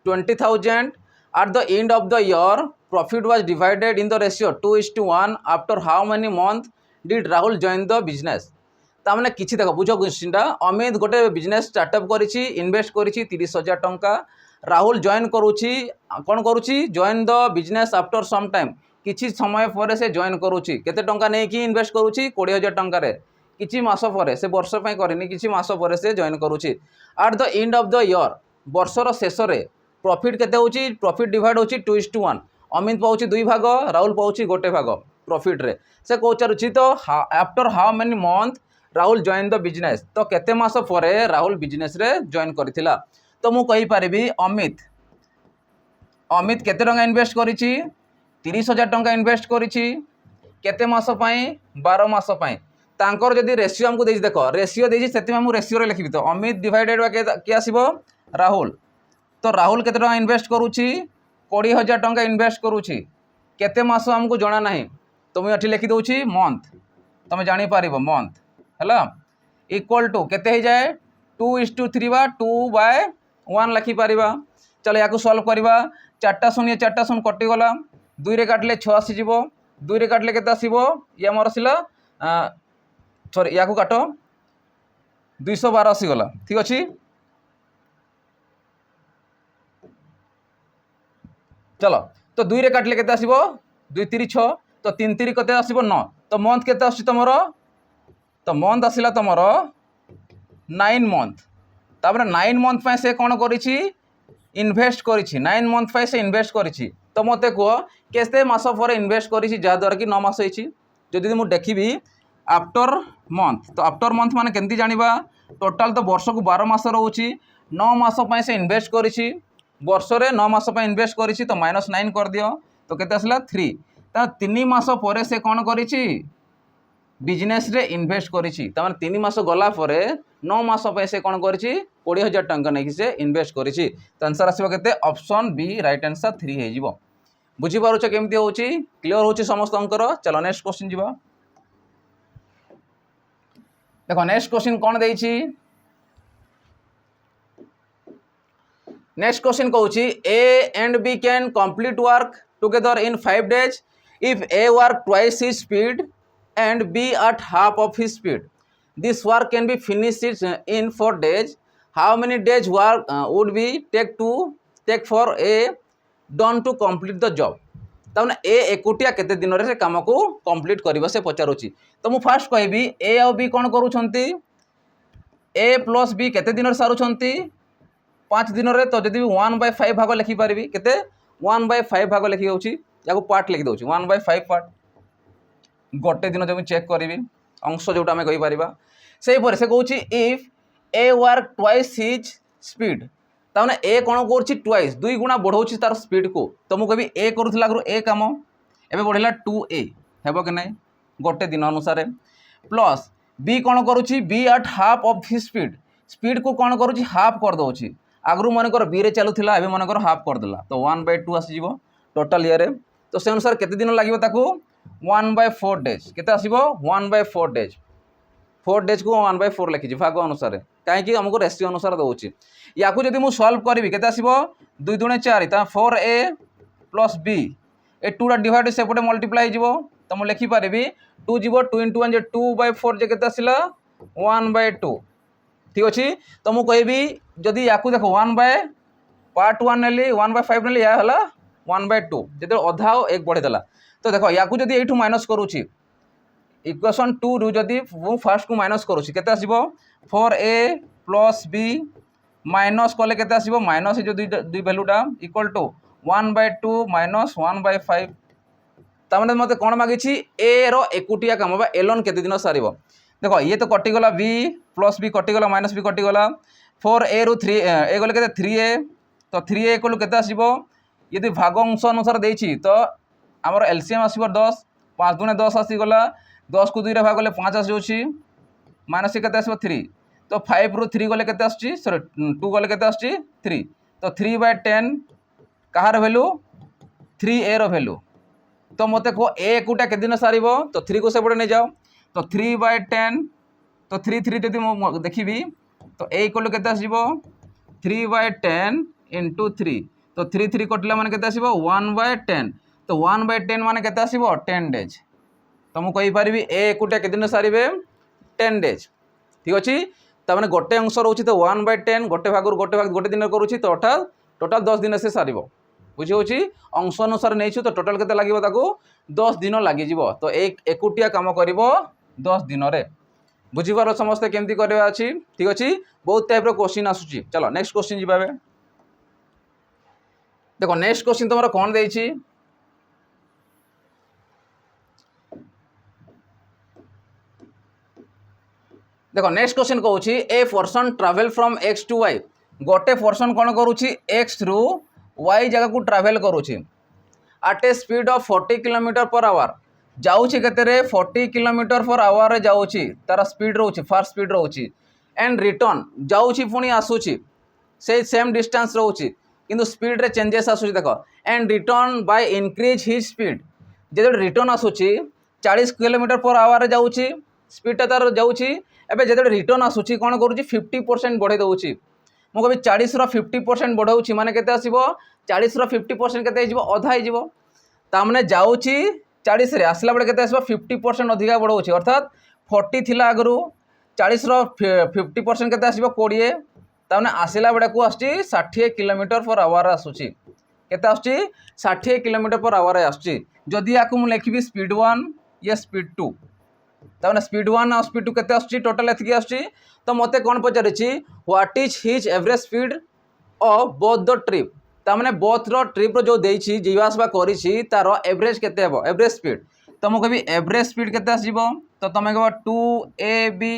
20,000 at the end of the year profit was divided in the ratio 2:1 after how many months did Rahul join the business तामने किछि देखो बुझो क्वेश्चनटा अमित गोटे business startup करिछि invest करिछि 30,000 टंका Rahul join करूछि कोन करूछि join the business after some time किछि समय पर से जॉइन करूछि केते टंका नै कि इन्वेस्ट करूछि 20,000 टंका रे किछि मास पर से वर्ष पय करनी किछि मास पर से जॉइन करूछि at the end of the year वर्षर शेष में प्रॉफिट केते होछि प्रॉफिट डिवाइड होछि 2:1 अमित पाउछि 2 भाग राहुल पाउछि गोटे भाग प्रॉफिट रे से पचारुछि तो after how many month Rahul join the business तो केते मास परे राहुल बिजनेस रे जॉइन करथिला तो मु कहि परिबी अमित केते टंका इन्वेस्ट करिछि 30,000 टंका इन्वेस्ट करिछि केते मास पय 12 मास पय तांकर जदि रेशियो हमको देछि देखो रेशियो देछि सेति हम रेशियो रे लिखिबी तो अमित डिवाइडेड बा के आसीबो राहुल तो राहुल केते टंका इन्वेस्ट करूछि 20,000 टंका इन्वेस्ट करूछि केते मास हमको जणा नाही तो मुझे लिखि दउछि मंथ तुम जानि पारिबो मंथ हैला इक्वल टू केते हो जाए 2:3 बा 2/1 लिखि पारिबा चलो याकू सॉल्व करबा 4 शून्य 4 शून्य कटि गला 2 रे काटले 6 आसी जिवो 2 रे काटले केते आसीबो या मोर आसिला सॉरी या काट 212 आसीगला ठीक अच्छे चलो तो 2 रे काटले केते आसीबो 2 3 6 तो 3 3 केते आसीबो 9 तो मंथ केते आसी तमरो तो मंथ आसिला तमरो 9 मंथ तापर 9 मंथ पे से कोन करिछि इन्वेस्ट करिछि 9 मंथ पे से इन्वेस्ट करिछि तो मते को केते मास पर इन्वेस्ट करिछि जा द्वारा कि 9 मास होइछि जदि मु देखिबी आफ्टर मंथ तो आफ्टर मंथ माने केंती जानिबा टोटल तो वर्ष को 12 मास रहउछि 9 मास पे से इन्वेस्ट करिछि वर्ष रे 9 मास पे इन्वेस्ट करिछि तो -9 कर दियो तो केते आसला 3 ता 3 मास परे से कोन करिछि बिजनेस रे इन्वेस्ट करिछि त माने 3 मास गला परे 9 मास से कौन कर 20,000 टंका नहीं से इन्वेस्ट कर। तो आंसर आसो के ऑप्शन बी राइट आंसर 3 हो। बुझीपारुछ केमती हो क्लीयर हो समस्त। चलो नेक्स्ट क्वेश्चन जी। देखो नेक्स्ट क्वेश्चन कौन दे। नेक्स्ट क्वेश्चन कहूँ A and B can complete work together in 5 days if A work twice his speed and B at half of his speed. This work can be finished in 4 days. How many days work would be take for A done to complete the job? ताने ए एकुटिया केते दिन रे से काम को complete करबा से पचारुची। तो मु फास्ट कहबी ए और बी कोन करूछंती ए प्लस बी केते दिन रे सारुछंती 5 दिन रे। तो जदि 1/5 भाग लिखि पारबी केते 1/5 भाग लिखि होउची या पार्ट लिखि दउची 1/5 पार्ट गोटे दिन जब चेक करी अंश जोटा आम कहीपर से कौन if A work twice his speed ताने ए कौन कर ट्वाइस 2 गुणा बढ़ाऊँ तार स्पीड को। तो मुझे कभी ए करूला आगु ए कम एवं बढ़ला 2A हेब कि नहीं गोटे दिन अनुसार प्लस बी कौन करुँची B at half of his speed speed को कौन करुँची हाफ करदे आगु मनकर बी रे चलूला एवं मनकर हाफ करदेला तो 1/2 आसीज टोटाल ये। तो से अनुसार केते दिन लगे 1/4 डेज केते आसीबो 1/4 डेज 4 डेज को 1/4 लिखी भाग अनुसार कहीं आमको रेसियो अनुसार दूसरी या जब मुझे सल्व करी केते आसीबो 2 दूने 4 ता 4A प्लस बी ए 2 डिवाइड सेपटे मल्टीप्लाई हो तो मुझे लिखिपारि 2 जीवो 2 × 1 2/4 जे केते आसिला 1/2 ठीक अच्छे। तो मुझे कहबी जदि या देख 1/पार्ट 1 नेली 1/5 नेली या हला 1/2 जो अधा एक बढ़ेदेला। तो देख या जदि ये माइनस करुँची इक्वेशन 2 रु जदि फास्ट को माइनस करुँची केते आसीबो 4A प्लस बी माइनस कले केते आसीबो माइनस जो दुई भैल्यूटा इक्वल टू 1/2 माइनस 1/5 तामने मते कौन मागिछि ए रो एकुटिया काम बा एलोन केते दिन सारिबो। देखो ये तो कटिगला बी प्लस बी कटिगला माइनस बी कटिगला 4A रु 3 ए गले केते 3A तो 3A इक्वल केते आसीबो यदि भाग अंश अनुसार देछि तो आमर एलसीएम आसीबो 10 5 दूने 10 आसीगला 10 को 2 रे भाग गले 5 आसी जाउछि माइनस केते आसीबो 3 तो 5 रु 3 गले केते आछि सॉरी 2 गले केते आछि 3 तो 3/10 कहार वैल्यू 3A रो वैल्यू। तो मते को ए एकुटा के दिन सारिबो तो 3 को सेपटे नहीं जाओ तो 3/10 तो 3 3 जदि देखिबी तो ए इक्वल केते आसीबो 3/10 × 3 तो 3 3 कटला माने केते आसीबो 1/10 तो 1/10 माने केते आसीबो 10 डेज। तो मु कहि परिबी ए एकुटा के दिन सारिबे 10 डेज ठीक अछि। त माने गोटे अंश रहउछि तो 1/10 गोटे भाग गोटे दिन करूछि तो टोटल 10 दिन से सारिबो बुझी होछि अंश अनुसार नहीं तो टोटल केते लागिबो ताको 10 दिन लागि जिवो। तो एक एकुटिया काम करिवो 10 दिन रे बुझी पारो समस्त केमती करबा अछि ठीक अछि। बहुत टाइप रो क्वेश्चन आसुछि चलो नेक्स्ट क्वेश्चन जिबाबे। देखो नेक्स्ट क्वेश्चन तुमरा कोन देछि देखो नेक्स्ट क्वेश्चन कहूँ a person travel from X to Y गोटे पर्सन कौन करुँची एक्स रु वाई जगह को ट्रावेल करुँची at a speed of 40 km/h जाऊँगी केते 40 km/h जाऊँगी तार स्पीड रोचे फास्ट स्पीड रोचे एंड रिटर्न जाऊँगी पुणी आसूची से सेम डिस्टेंस रोचे किंतु स्पीड रे चेंजेस आसूची देख and return by increase his speed जो रिटर्न आसूची 40 km/h जाऊँगी स्पीडटा तार जाऊँगी एबे जो रिटर्न आसूची कौन करुँची 50% बढ़े दूसरी मुझे कभी 40 रो 50% बढ़ाऊँगी माने केते आसीबो 40 रो 50% केते आइजिबो अधा आइजिबो तामने जाऊँगी 40 रे आसला बेले केते आसीबो 50% अधिका बढ़ाऊँगी अर्थात 40 थिला आगरू 40 रो 50% केते आसीबो 20 तामने आसला बेले को आछी 60 km/h आसूची केते आछी 60 km/h आछी। जदि याकू मु लिखिबी स्पीड 1 ये स्पीड 2 तामने स्पीड 1 और स्पीड 2 केते आछी टोटल एतिकी आछी। तो मते कौन पचारिछि what is his average speed of both the trip तामने बोथ रो ट्रिप रो जो देछि जीवासबा करिछि तार एवरेज केते हेबो एवरेज स्पीड। तो मु कहबी एवरेज स्पीड केते आसीबो तो तमे कहबो 2AB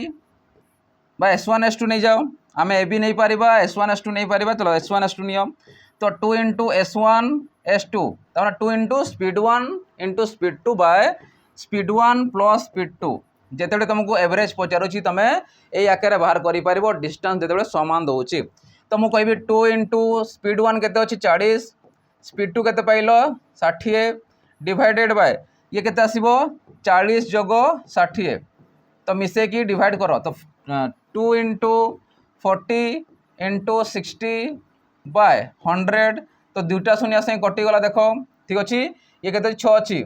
बाय S1 S2 नहीं जाओ आमे AB नहीं पारिबा S1 S2 नहीं पारिबा चलो S1 S2 नियम तो 2 × S1 S2 तामने 2 × speed 1 × speed 2 by speed 1 plus speed 2 जिते तुमको एवरेज पचारूँ तुम्हें यही आकार बाहर कर डिस्टेंस जिते समान दूसरी तो मुझे कहि 2 इंटू स्पीड 1 के 40 स्पीड 2 के पाइल 60 डिवाइडेड बाय ये के आसो 40 जोग 60 तो मिसेकी डिवाइड कर तो 2 इंटू 40 इंटू 60 बाय 100 तो दुईटा शून्य से कटिगला देख ठीक अच्छे ये के 6 अच्छी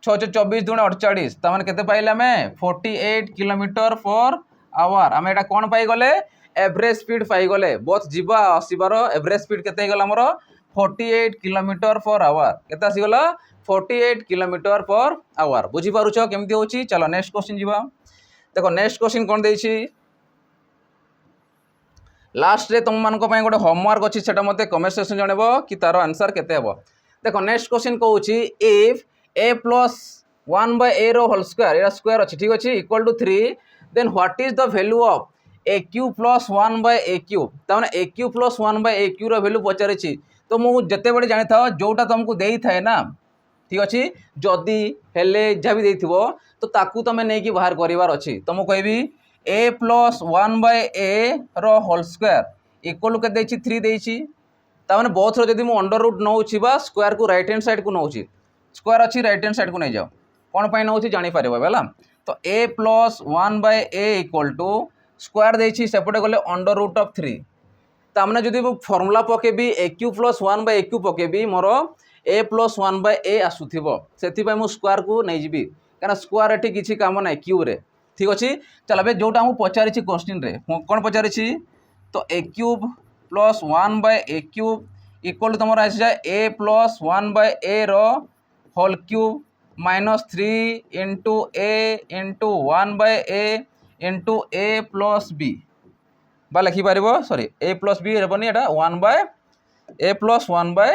6 24 दूने 48 तमें के पाइले आम 48 किलोमीटर पर आवर आम यहाँ कौन पाईगले एवरेज स्पीड पाईगले बस जीवा आसबार एवरेज स्पीड के आमर 48 किलोमीटर पर आवर के आसीगला 48 किलोमीटर पर आवर बुझीपारुछ केमती होची चलो नेक्स्ट क्वेश्चन जीवा देखो नेक्स्ट क्वेश्चन कौन देछि लास्ट रे तुम मानक पई गोटे होमवर्क अछि सेटा मते कमेंट सेक्शन जणेबो कि तार आंसर केते हेबो देखो नेक्स्ट क्वेश्चन कहूची if a plus 1 by a रो होल स्क्वायर या स्क्वायर अछि ठीक अछि equal to 3 then what is the value of a cube plus 1 by a cube ताने a cube plus 1 by a cube रो वैल्यू पचारि छी तो मु जते बडे जानि था जोटा तुमको देई थाए ना ठीक अच्छे जदि हेले जहाँ भी देथिबो तो ताकू तमें नहीं कि बाहर करिवार अछि तो मु कहबी a प्लस 1 by a रो होल स्क्वायर इक्वल के देछि 3 देछि ताने बोथ रो जदि मु अंडर रूट नौछि बा स्क्वायर को राइट हैंड साइड को नौछि स्क्वायर अच्छी राइट हैंड साइड को नहीं जाओ कौन पाई नौछि जानि पारिबो बेला तो a plus 1 by a equal to square देछि सेपटे गले अंडर रूट ऑफ 3 तामने जदि फॉर्मूला पकेबी a cube plus 1 by a cube पकेबी मोर a प्लस 1 by a आसुथिबो सेति मु स्क्वायर को नहीं जीबी कारण स्क्वायर एठी किछि काम नै क्यूब रे ठीक अछि चल बे जोटा मु पचारि छी क्वेश्चन रे कोन पचारि छी तो a cube plus 1 by a cube equal to तमरा आसी जाय a प्लस 1 by a रो whole cube minus 3 into a into 1 by a into a plus b बा लिखि पारिबो सॉरी a प्लस b हेबनी एटा 1 by a plus 1 by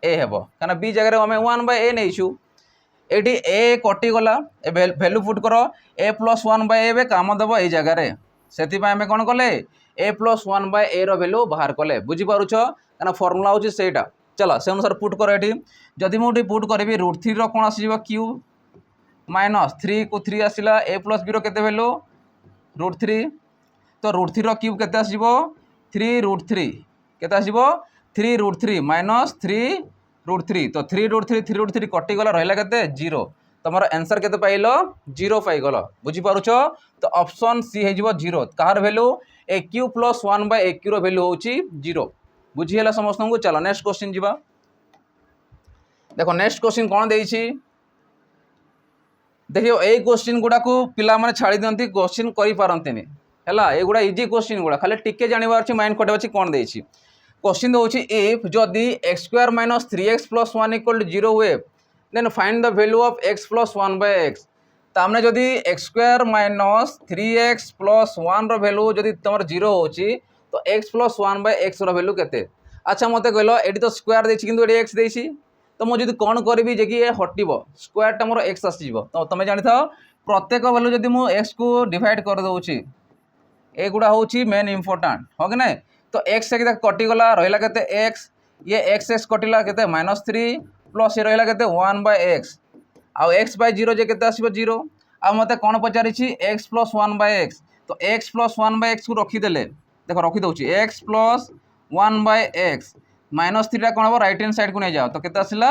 a हेबो काना b जगह रे हमें 1 by a नैछु एटी a कटि गला ए वैल्यू पुट करो a प्लस 1 by a बे काम देबो ए जगह रे सेति पय हमें कोन कले a प्लस 1 by a रो वैल्यू बाहर कले बुझी पारुछ काना फार्मूला होची सेटा चला से अनुसार पुट करो एटी जदि मुटी पुट करबी √3 रो कोन आसीबो क्यूब माइनस 3 को 3 आसिला a प्लस b रो केते वैल्यू √3 तो √3 रो क्यूब केते आसीबो 3√3 केते आसीबो 3√3 माइनस 3√3 तो 3√3 कटि गला रहला केते 0 तमर आंसर केते पाइलो 0 पाई गलो बुझी पारुछ तो ऑप्शन सी हे जिवो 0 कार value a cube plus 1 by a cube रो वैल्यू होची 0 बुझी हला समस्त को चलो नेक्स्ट क्वेश्चन जीवा देखो नेक्स्ट क्वेश्चन कौन देछि देखियो ए क्वेश्चन गुडा को पिला माने छाड़ी दियंती क्वेश्चन करि पारंतेनी हला ए गुडा इजी क्वेश्चन गुडा खाली टिके जानिबार छी माइंड कटे अछि कोन देछि क्वेश्चन दोछि इफ जदि x स्क्वायर minus 3x plus 1 equal to 0 हुए then find the value of x plus 1 by x तामने जदि x स्क्वायर माइनस 3x प्लस 1 रो वैल्यू जदि तमर 0 होछि तो x plus 1 by x row value केते अच्छा मते कहलो एडी तो स्क्वायर देछि किंतु एडी x देछि तो मु जदि कोन करबी जे कि ए हटिबो स्क्वायर टा मोर x आसीबो तो तमे जानि थाओ प्रत्येक वैल्यू जदि मु x को डिवाइड कर दोछि ए गुडा होछि मेन इंपोर्टेंट हो कि नै तो x से के कटि गला रहला केते x ये x कटिला केते -3 प्लस ये रहला केते 1 by x uh x by 0 जे केते आसीबो 0 आ मते कोन पचारि छी x प्लस 1 by x तो x प्लस 1 by x को रखि देले देखो रखि दउछि x प्लस 1 by x -3 टा कोन हो राइट हैंड साइड को नै जाओ तो केते आसिला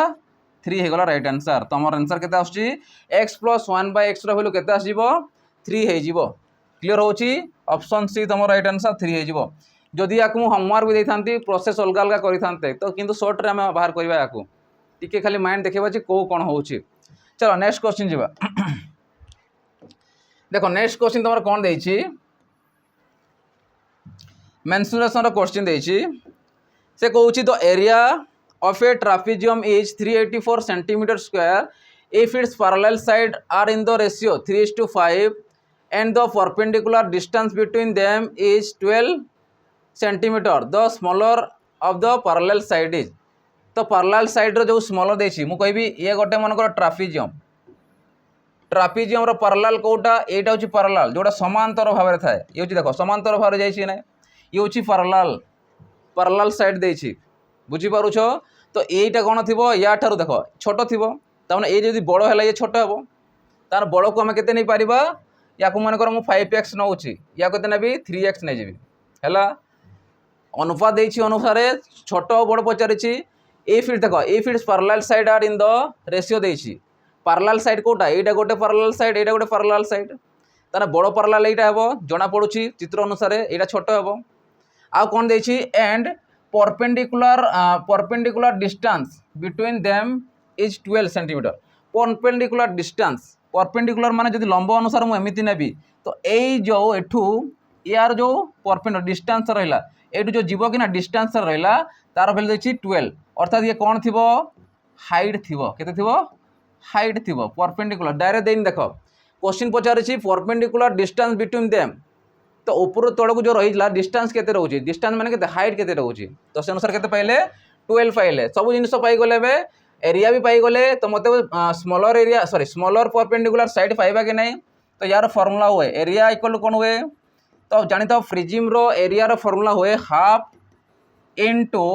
3 हे गला राइट आंसर तो हमर आंसर केते आछि x plus 1 by x row value केते आसीबो 3 हे जिवो क्लियर होछि ऑप्शन सी तमर राइट आंसर 3 हे जिवो जदि याकू होमवर्क भी देथांती प्रोसेस अलग अलग करिथांते तो किंतु शॉर्ट रे हम बाहर करबा याकू टिके खाली माइंड देखेबा जे को कोन होउछि चलो नेक्स्ट क्वेश्चन जीवा देखो नेक्स्ट क्वेश्चन तमर कोन देछि मेंसुरेशन रो क्वेश्चन देछि से कहउछि the area of a trapezium is 384 centimetre square if its parallel side are in the ratio 3:5 and the perpendicular distance between them is 12 centimeter the smaller of the parallel side is तो parallel side रो जो smaller देछि मु कहबी ये गोटे मन को trapezium रो parallel Kota एटा होछि parallel जोटा समांतर भाव रे थाए ये होछि देखो समांतर भाव रे जाइछि नै ये होछि parallel side देछि बुझी पारुछ तो एटा कोन थिबो या ठारू देखो छोटो थिबो तामने ए जदि बड़ हैला ये छोटो हेबो तार बड़ को आम के नहीं पारिबा या मनकर मु 5x नौची या केते नेबी 3x नहीं जीवी हैला अनुपात देछि अनुसारे छोट बड़ पचारिछि इफ इट देखो if its parallel side are in the ratio देछि पैरेलल साइड कोटा एटा गोटे पैरेलल साइड एटा गोटे पैरेलल साइड तार बड़ पैरेलल एटा हेबो जना पडुछि चित्र अनुसारे एटा छोट हेबो आ कोन देछि and perpendicular distance between them is 12 centimetre perpendicular distance perpendicular माने जदि लंब अनुसार मु एमिति नेबी तो एई जो एठू यार जो परपेंडिकुलर डिस्टेंस रहिला एठू जो जीव कि ना डिस्टेंस रहिला तार वैल्यू देछि 12 अर्थात ये कोन थिबो हाइट थिबो केते थिबो हाइट थिबो परपेंडिकुलर डायरेक्ट देइन देखो क्वेश्चन पचारिछि परपेंडिकुलर डिस्टेंस बिटवीन देम तो ऊपर तल को जो रही डिस्टेंस केते रहउछि डिस्टेंस माने केते हाइट केते रहउछि तो से अनुसार केते पाइले 12 पाइले सब जिनिस पाई गले बे एरिया भी पाई गले तो मते smaller area sorry smaller perpendicular side पाइबा कि नहीं तो यार फार्मूला हुए एरिया इक्वल कोन हुए तो जानि तो prism rho area rho formula हुए हाफ इनटू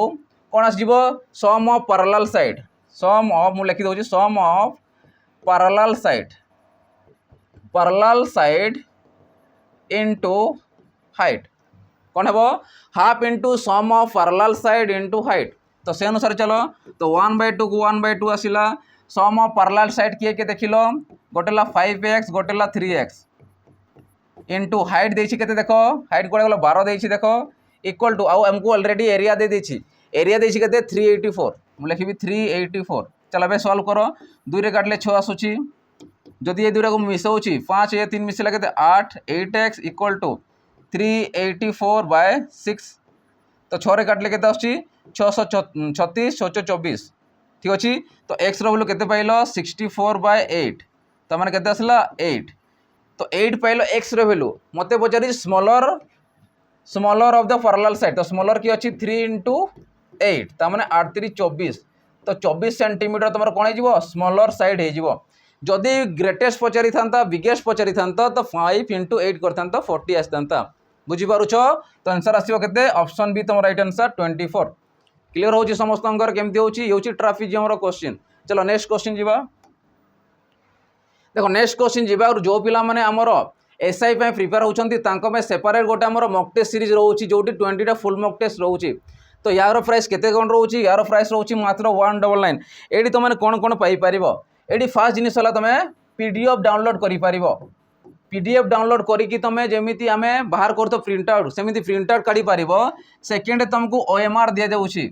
कोन आसीबो sum of parallel side sum of मु लिखि दोछि sum of parallel side into height कौन है half into sum of parallel side into height तो से अनुसार चलो तो 1/2 को 1/2 आसला सम ऑफ पैरेलल साइड किए के देखिलो गोटेला 5x गोटेला 3x इंटू हाइट देछि केते देखो हाइट कोडे गलो 12 देछि देखो इक्वल टू आउ हमको ऑलरेडी एरिया दे देछि एरिया देछि केते 384 मु लिखिबी 384 चलो बे सॉल्व करो 2 रे काटले 6 आसुची जदि ये दुरा को मिसाउची 5 ये 3 मिसला केते 8 8x इक्वल टू 384/6 तो 6 रे काटले केते आछी 636 624 ठीक अछि तो x रो वैल्यू केते पाइलो 64/8 त माने केते आसला 8 तो 8 पाइलो x रो वैल्यू मते पचारि smaller of the parallel side तो स्मॉलर की अछि 3 * 8 त माने 8 3 24 तो 24 सेंटीमीटर तमर कोन हे जिवो स्मॉलर साइड हे जिवो जदि ग्रेटेस्ट पचारि थांता बिगेस्ट पचारि थांता तो 5 * 8 करथांता 40 आसथांता बुझी पारुछ तो आंसर आसीबो केते ऑप्शन बी तम राइट आंसर 24 क्लियर होची समस्तंकर केमती होची होची ट्राफिजियम रो क्वेश्चन चलो नेक्स्ट क्वेश्चन जीवा देखो नेक्स्ट क्वेश्चन जीवा और जो पिला माने हमर एसआई पे प्रिपेयर होचंती तांको में सेपरेट गोटे हमर मॉक टेस्ट सीरीज रहउची जोटी 20 टा फुल मॉक टेस्ट रहउची तो यार प्राइस केते कोन रहउची यार प्राइस रहउची मात्र 199 एडी तो माने कोन कोन पाई परिबो एडी फास्ट जिनिस होला तमे पीडीएफ डाउनलोड करि परिबो पीडीएफ डाउनलोड करिकी तमे जेमिति आमे बाहर करतो प्रिंट आउट सेमिति प्रिंट आउट काढी परिबो सेकंड तुमको ओएमआर दिया जाउची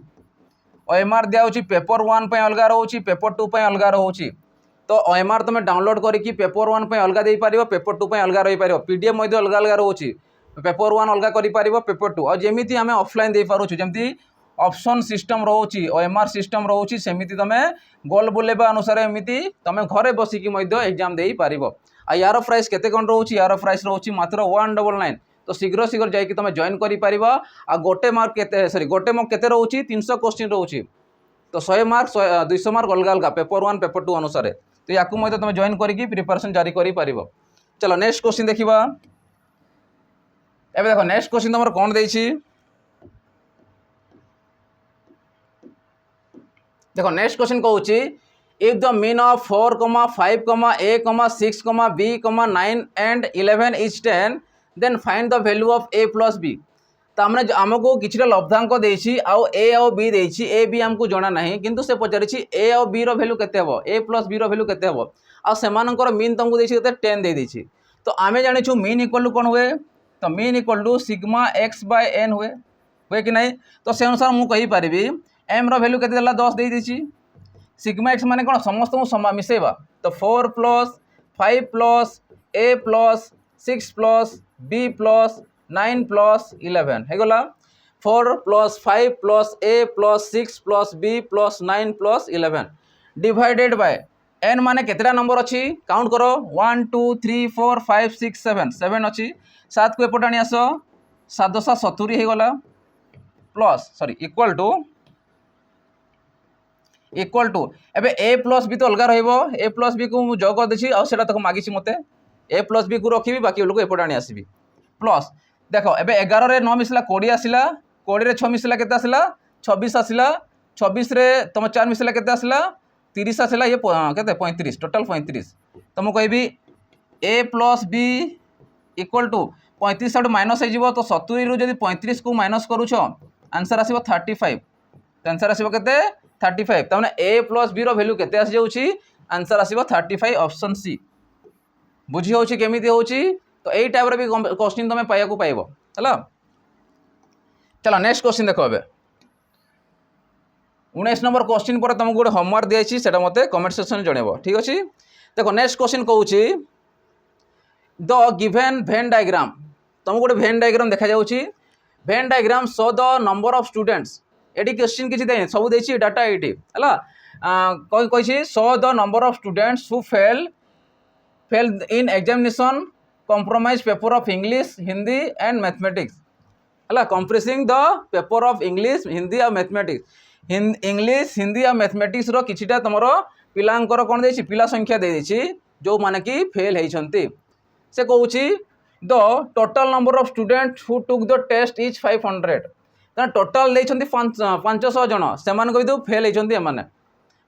ओएमआर दिया होची पेपर 1 पे अलगा रहउची पेपर 2 पे अलगा रहउची तो ओएमआर तुम डाउनलोड करिकी पेपर 1 पे अलगा देई परिबो पेपर 2 पे अलगा रही परिबो पीडीएफ मध्ये अलगा अलगा रहउची पेपर 1 अलगा करि परिबो पेपर 2 और जेमिति आमे ऑफलाइन देई पारुछु जेमिति ऑप्शन सिस्टम रहउची ओएमआर सिस्टम रहउची सेमिति तमे गोल बुलेबा अनुसार एमिति तमे घरे बसिकी मध्ये एग्जाम देई परिबो आ यार प्राइस केते कोन रहउची यार प्राइस रहउची मात्र 199 तो शीघ्र शीघ्र जाइकी तमे जॉइन करि परिबा आ गोटे मार्क केते सॉरी गोटे मार्क केते रहउची 300 क्वेश्चन रहउची तो 100 मार्क 200 मार्क अलगा अलगा पेपर 1 पेपर 2 अनुसार तो याकू मध्ये तमे जॉइन करिकी प्रिपरेशन जारी करि परिबो चलो नेक्स्ट क्वेश्चन देखिबा एबे देखो नेक्स्ट क्वेश्चन तमर कोन देइछि देखो नेक्स्ट क्वेश्चन कहूची if the mean of 4, 5, a, 6, b, 9 and 11 is 10 then find the value of a plus b तामने आमको किछिटा लब्धांक देछि आउ a आउ b देछि a b हमको जणा नाही किंतु से पचारिछि a आउ b रो वैल्यू केते हबो a plus b रो वैल्यू केते हबो आ सेमानकर मीन तुमको देछि केते 10 दे देछि तो आमे जानिछु मीन इक्वल टू कोन हुए तो mean equal to sigma x/n हुए कि नहीं तो से अनुसार मु कहि परिबी m रो वैल्यू केते देला 10 दे देछि सिग्मा x माने कोन समस्त को समा मिसेबा तो 4 + 5 + a + 6 + b + 9 + 11 हे गला 4 + 5 + a + 6 + b + 9 + 11 divided by n माने केतेटा नंबर अछि काउंट करो 1 2 3 4 5 6 7 7 अछि 7 को एपट आनी आसो 7 * 70 हे गला प्लस सॉरी इक्वल टू एबे a + b तो अलगा रहइबो a + b को मु जोग कर देछि आ सेटा तक मागिछि मते a + b को रखिबी बाकी लोग एपट आनी आसीबी प्लस देखो एबे 11 रे 9 मिसला 20 आसिला 20 रे 6 मिसला केते आसिला 26 आसिला 26 रे तुम 4 मिसला केते आसिला 30 आसला ये केते 35 टोटल 35 तो मुझे कहबी ए प्लस बी इक्वल टू 35 आठ माइनस हो तो 70 रु जब 35 को माइनस करुछ आंसर आसो 35 तो आंसर आसो के 35 तमें ए प्लस बी रैल्यू के आसी आंसर आसो 35 ऑप्शन सी बुझी होची केमिति होची तो यही टाइप भी क्वेश्चन तुम पाइबा पाइब है। चलो नेक्स्ट क्वेश्चन देखो ए 19 नंबर क्वेश्चन पर तुमको गोटे होमवर्क दिखाई से मत कमेंट सेक्शन में जनइब ठीक अच्छे। देखो नेक्स्ट क्वेश्चन कहूँ द गिवेन भेन डायग्राम तुमको गोटे भेन डायग्राम देखा जाउची Venn diagram show the number of students एटी क्वेश्चन किसी दे सब देछि डाटा एटी है कही show the number of students who fail in examination compromise paper of English Hindi and mathematics है comprising the paper of English Hindi और मैथमेटिक्स इंग्लिश हिंदी और मैथमेटिक्स रो किछिटा तुमर पिलांकर कौन देछि पिला संख्या दे देछि जो माने कि फेल होइछंती से कहूछि the total number of student who took the test is 500 तो टोटल देइछंती 500 जन से भी फेल होइछंती एमाने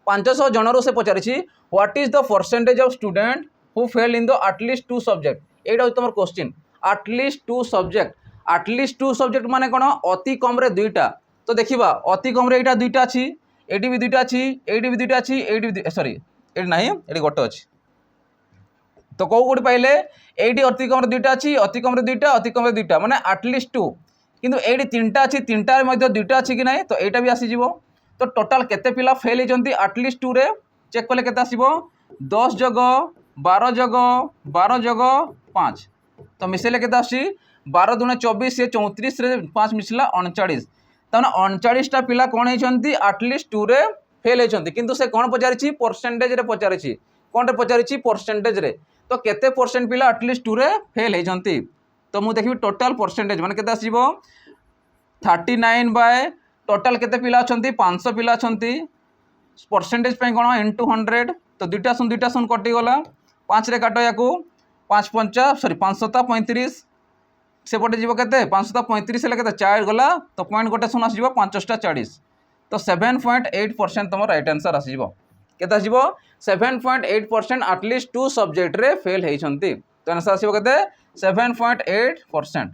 500 जनरू से पचारिछि what is the percentage of student who fail in the at least 2 subject एटा तुम क्वेश्चन एटलिस्ट 2 सब्जेक्ट माने कोन अति कम रे दुईटा तो देखिबा अति कम रे एटा दुईटा अछि एटी भी दुईटा अछि एटी भी दुईटा अछि एटी भी सॉरी एटी नाही एटी गोटे अछि तो कौ गोटे पाइले एटी अति कम रे दुईटा अछि अति कम रे दुईटा माने एटलिस्ट 2 किंतु एटी तीनटा अछि तीनटा रे मध्ये दुईटा अछि कि नाही तो एटा भी आसी जिवो तो टोटल केते पिला फेल होइछंती एटलिस्ट 2 रे चेक कले केते आसीबो 10 जगह 12 जगह 12 जगह 5 तो मिसेले केते आसी 12 दूने 24 से 34 रे 5 मिसला 39 तने 39टा पिला कोन होइछंती एटलिस्ट 2 रे फेल होइछंती किंतु से कोन पचारिछि परसेंटेज रे पचारिछि कोन रे पचारिछि परसेंटेज रे तो केते परसेंट पिला एटलिस्ट 2 रे फेल होइछंती तो मु देखबी टोटल परसेंटेज माने केते आसीबो 39 बाय टोटल केते पिला अछंती 500 पिला अछंती परसेंटेज पे कोन इनटू 100 तो दुईटा सुन कटि गला 5 रे काटो याकू 5 5 सॉरी 535 सेपटे जीव के 535 हेल्ले के 4 गला तो पॉइंट गोटे शून आसो 5टा 40 तो 7.8% तुम राइट आंसर आसो के 7.8% एटलिस्ट 2 सब्जेक्ट रे फेल होइछंती तो आंसर आसो के 7.8%।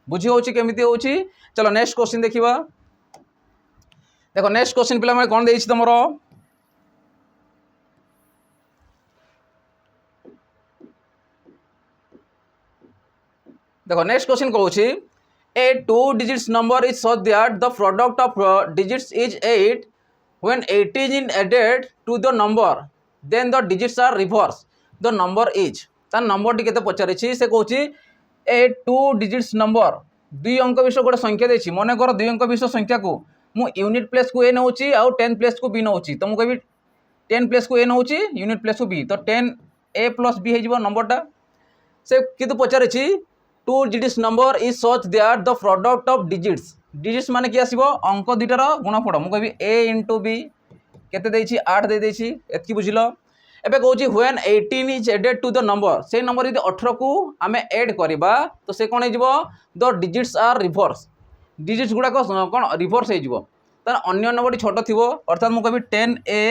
बुझी होची केमिति होची। चलो नेक्स्ट क्वेश्चन देखिबा। देखो नेक्स्ट क्वेश्चन पिला कौन देछि तुमरो देखो नेक्स्ट क्वेश्चन कहूँ ए 2 digits number is so that the product of digits is 8 when 18 is added to the number then the digits are reversed the number is तार नंबर टी केते पचारिछि से कहूँ ए 2 digits number 2 अंक विषय गोटे संख्या देछि मन कर 2 अंक विषय संख्या को मु यूनिट प्लेस को ए नउछि आउ 10 प्लेस को बी नउछि तो मु कहबी 10 प्लेस को ए नउछि यूनिट प्लेस को बी तो 10 a प्लस बी हे जिवो नंबरटा से कितु पचारिछि 2 digits number is such that the product of digits माने कि आसीबो अंक दुईटार गुणफल मु कहबी a into b केते देछि 8 दे देछि एतकी बुझिलो। एबे कहूछि when 18 is added to the number से नंबर यदि 18 को आमे ऐड करबा तो से कोन हे जिवो the digits are reverse digits गुडा को कोन रिवर्स हे जिवो तार अन्य नंबर छोटो थिवो अर्थात मु कहबी 10a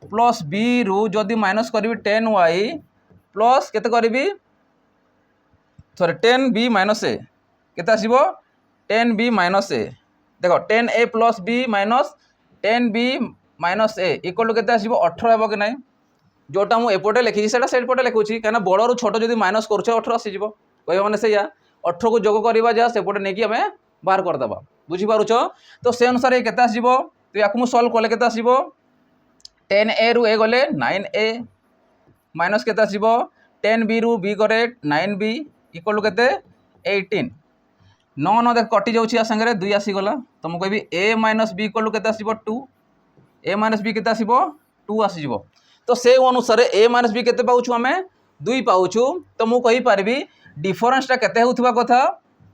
plus b रु जदि माइनस करबी 10y प्लस केते करबी सॉरी 10b माइनस ए केते आसीबो 10b माइनस ए देखो 10a plus b minus 10b minus A equal to केते आसीबो 18 हेबो कि नै जोटा मु एपोटे लिखि सेटा सेट पटे लिखुछि काना बड़ रु छोट जदि माइनस करछ 18 आसी जिवो कहबो माने सेया 18 को जोग करबा जा सेपोटे नेकी हमें बाहर कर दबा बुझी पारुछ तो से अनुसार ए केते आसीबो तो याकु मु सॉल्व करले केते आसीबो 10a रु ए गले 9a माइनस केते आसीबो 10b रु b करे 9b इक्वल टू केते 18 9 9 देख कटि जाउछि आ संगे 2 आसी गला तो मु कहबी a minus b equal to केते आसीबो 2 a माइनस b केते आसीबो 2 आसी जिवो तो से अनुसार a माइनस b केते पाउछु हमें 2 पाउछु तो मु कहि पारबी डिफरेंस ता केते होउथबा कथा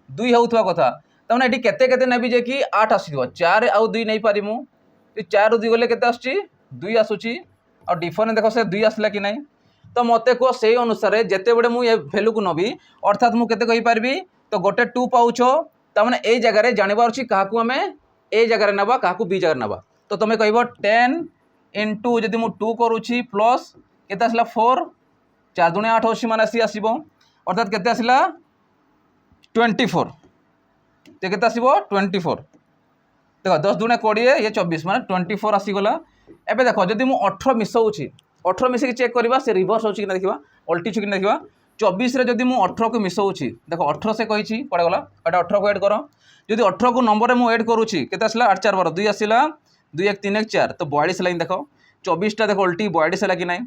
2 होउथबा कथा तमने एठी केते केते नेबी जे कि 8 आसीबो 4 आउ 2 नै पारिमु तो 4 रु 2 गले केते आछी 2 आसुची और डिफरेंस देखो से 2 आसला कि नै तो मते को से अनुसार जेते बडे मु ये वैल्यू को नबी अर्थात मु केते कहि पारबी तो गोटे 2 पाउछो तमने ए जगह रे जानिबार छी काहा को हमें ए जगह रे नबा काहा को बी जगह रे नबा तो तमे कहबो 10 इंटू जदि मु 2 करूची प्लस केते आसला 4 4 दुणे 8 होशी माने सी आसीबो अर्थात केते आसला 24 ते केते आसीबो 24 देखो 10 दुणे 20 ये 24 माने 24 आसीगला। एबे देखो जदि मु 18 मिसौची 18 मिसे चेक करबा से रिवर्स होची कि ना देखिबा उल्टी छु कि ना देखिबा 24 रे जदि मु 18 को मिसौची देखो 18 से कहिची पड़े गला एटा 18 को ऐड करो जदि 18 को नंबर रे मु ऐड करूची केते आसला 8 4 12 2 आसीला 2 1 3 1 4 तो 42 लाइन देखो 24 टा देखो उल्टी 42 है कि नहीं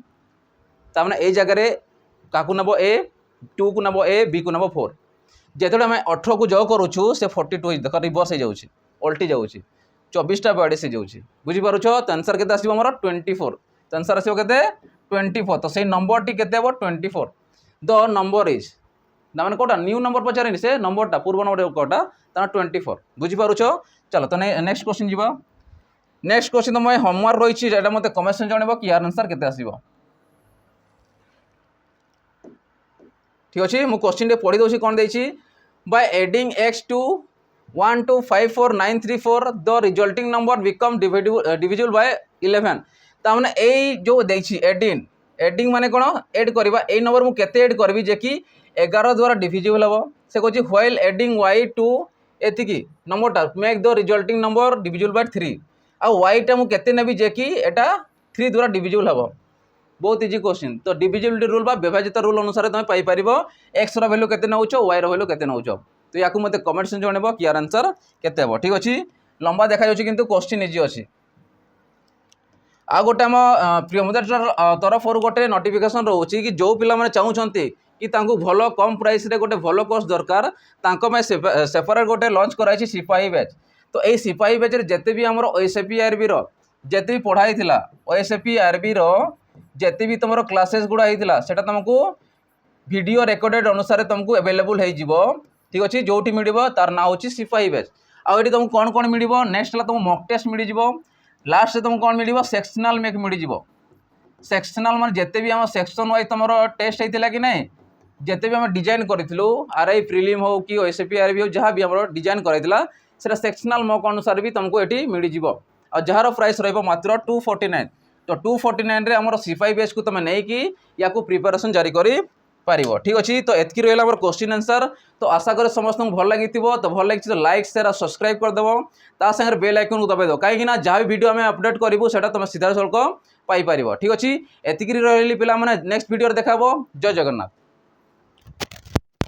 ता माने ए जगह रे काकू नबो ए 2 को नबो ए बी को नबो 4 जेतले हम 18 को जो करूछु से 42 देखो रिवर्स हो जाउची उल्टी जाउची 24 टा 42 हो जाउची बुझी पारुछो तो आंसर केते आसीबो हमर 24 तो आंसर आसीबो केते 24 तो सेही नंबर टी केते हबो 24 द नंबर इज ना माने कोटा न्यू नंबर पचारेनी से नंबर टा पूर्व नंबर कोटा ता 24 बुझी पारुछो। चलो तो नेक्स्ट क्वेश्चन जीवा नेक्स्ट क्वेश्चन तो मैं होमवर्क रही एटा मते कमेंट सेक्शन जानबो कि यार आंसर केते आसीबो ठीक अछि मु क्वेश्चन रे पढी दोछि कोन देछि by adding x to 1254934 the resulting number become divisible by 11 ता माने एई जो देछि एडिंग माने कोन ऐड करबा एई नंबर मु केते ऐड करबी जे कि 11 द्वारा डिविजिबल हबो से कहछि व्हाइल एडिंग y to एतिकी नंबर टा make the resulting number divisible by 3 आ y टा मु केते नेबी जे कि एटा 3 द्वारा डिविजिबल हबो बहुत इजी क्वेश्चन तो डिविजिबिलिटी रूल बा विभाजित रूल अनुसार तुम पाई परिबो x रो वैल्यू केते नउचो y रो वैल्यू केते नउचो तो याकू मते कमेंट सेक्शन जणेबो कि यार आंसर केते हबो ठीक अछि लंबा देखा जाउची किंतु क्वेश्चन इजी अछि। आ गोटे हम प्रिय मॉडरेटर तरफ गोटे नोटिफिकेशन रहउची कि जो पिला माने चाहउछंती कि तांको भलो कम प्राइस रे गोटे भलो कोर्स दरकार तांको में सेपरेट गोटे लॉन्च कराइछि सिपाही बैच तो ए सिपाही बैच रे जते भी हमर ओएसएपी आरबी रो जते भी पढ़ाई थिला ओएसएपी आरबी रो जते भी तुम क्लासेस गुड़ा होता से तुमको वीडियो रिकॉर्डेड अनुसार तुमको अवेलेबल हो ठीक अच्छे जो मिल तार ना हूँ सिपाही बैच आउ तुमको कौन कौन मिल नेक्स्ट है तुमको मॉक टेस्ट मिल लास्ट से तुमको कौन मिल सेक्शनल मेक मिल सेक्शनल मान जिते भी आम सेक्शन वाइज तुम टेस्ट होता कि नहीं जिते भी आम डिजाइन करूँ आरआई प्रिलिम हो कि ओएसएपी आरबी हो जहाँ भी आम डिजाइन कराइला से सेक्शनल मॉक अनुसार भी तुमको ये मिल जाए जार प्राइस रहिबो 249 तो 249 रे हमर सिपाही बैच को तुम नहीं कि या प्रिपरेशन जारी करी पारिबो ठीक अछि। तो एतकी रहला हमर क्वेश्चन आंसर तो आशा करे समस्त को भल लागि तो भल लागि तो लाइक शेयर और सब्सक्राइब कर देबो ता संगे बेल आइकन को दबाइ दो काहे कि ना जहाँ भी वीडियो हमें अपडेट करिवो सेटा तुम सीधा सल्क पाई पारिबो ठीक अछि। एतकी रहली पिला माने नेक्स्ट वीडियो देखाबो। जय जगन्नाथ।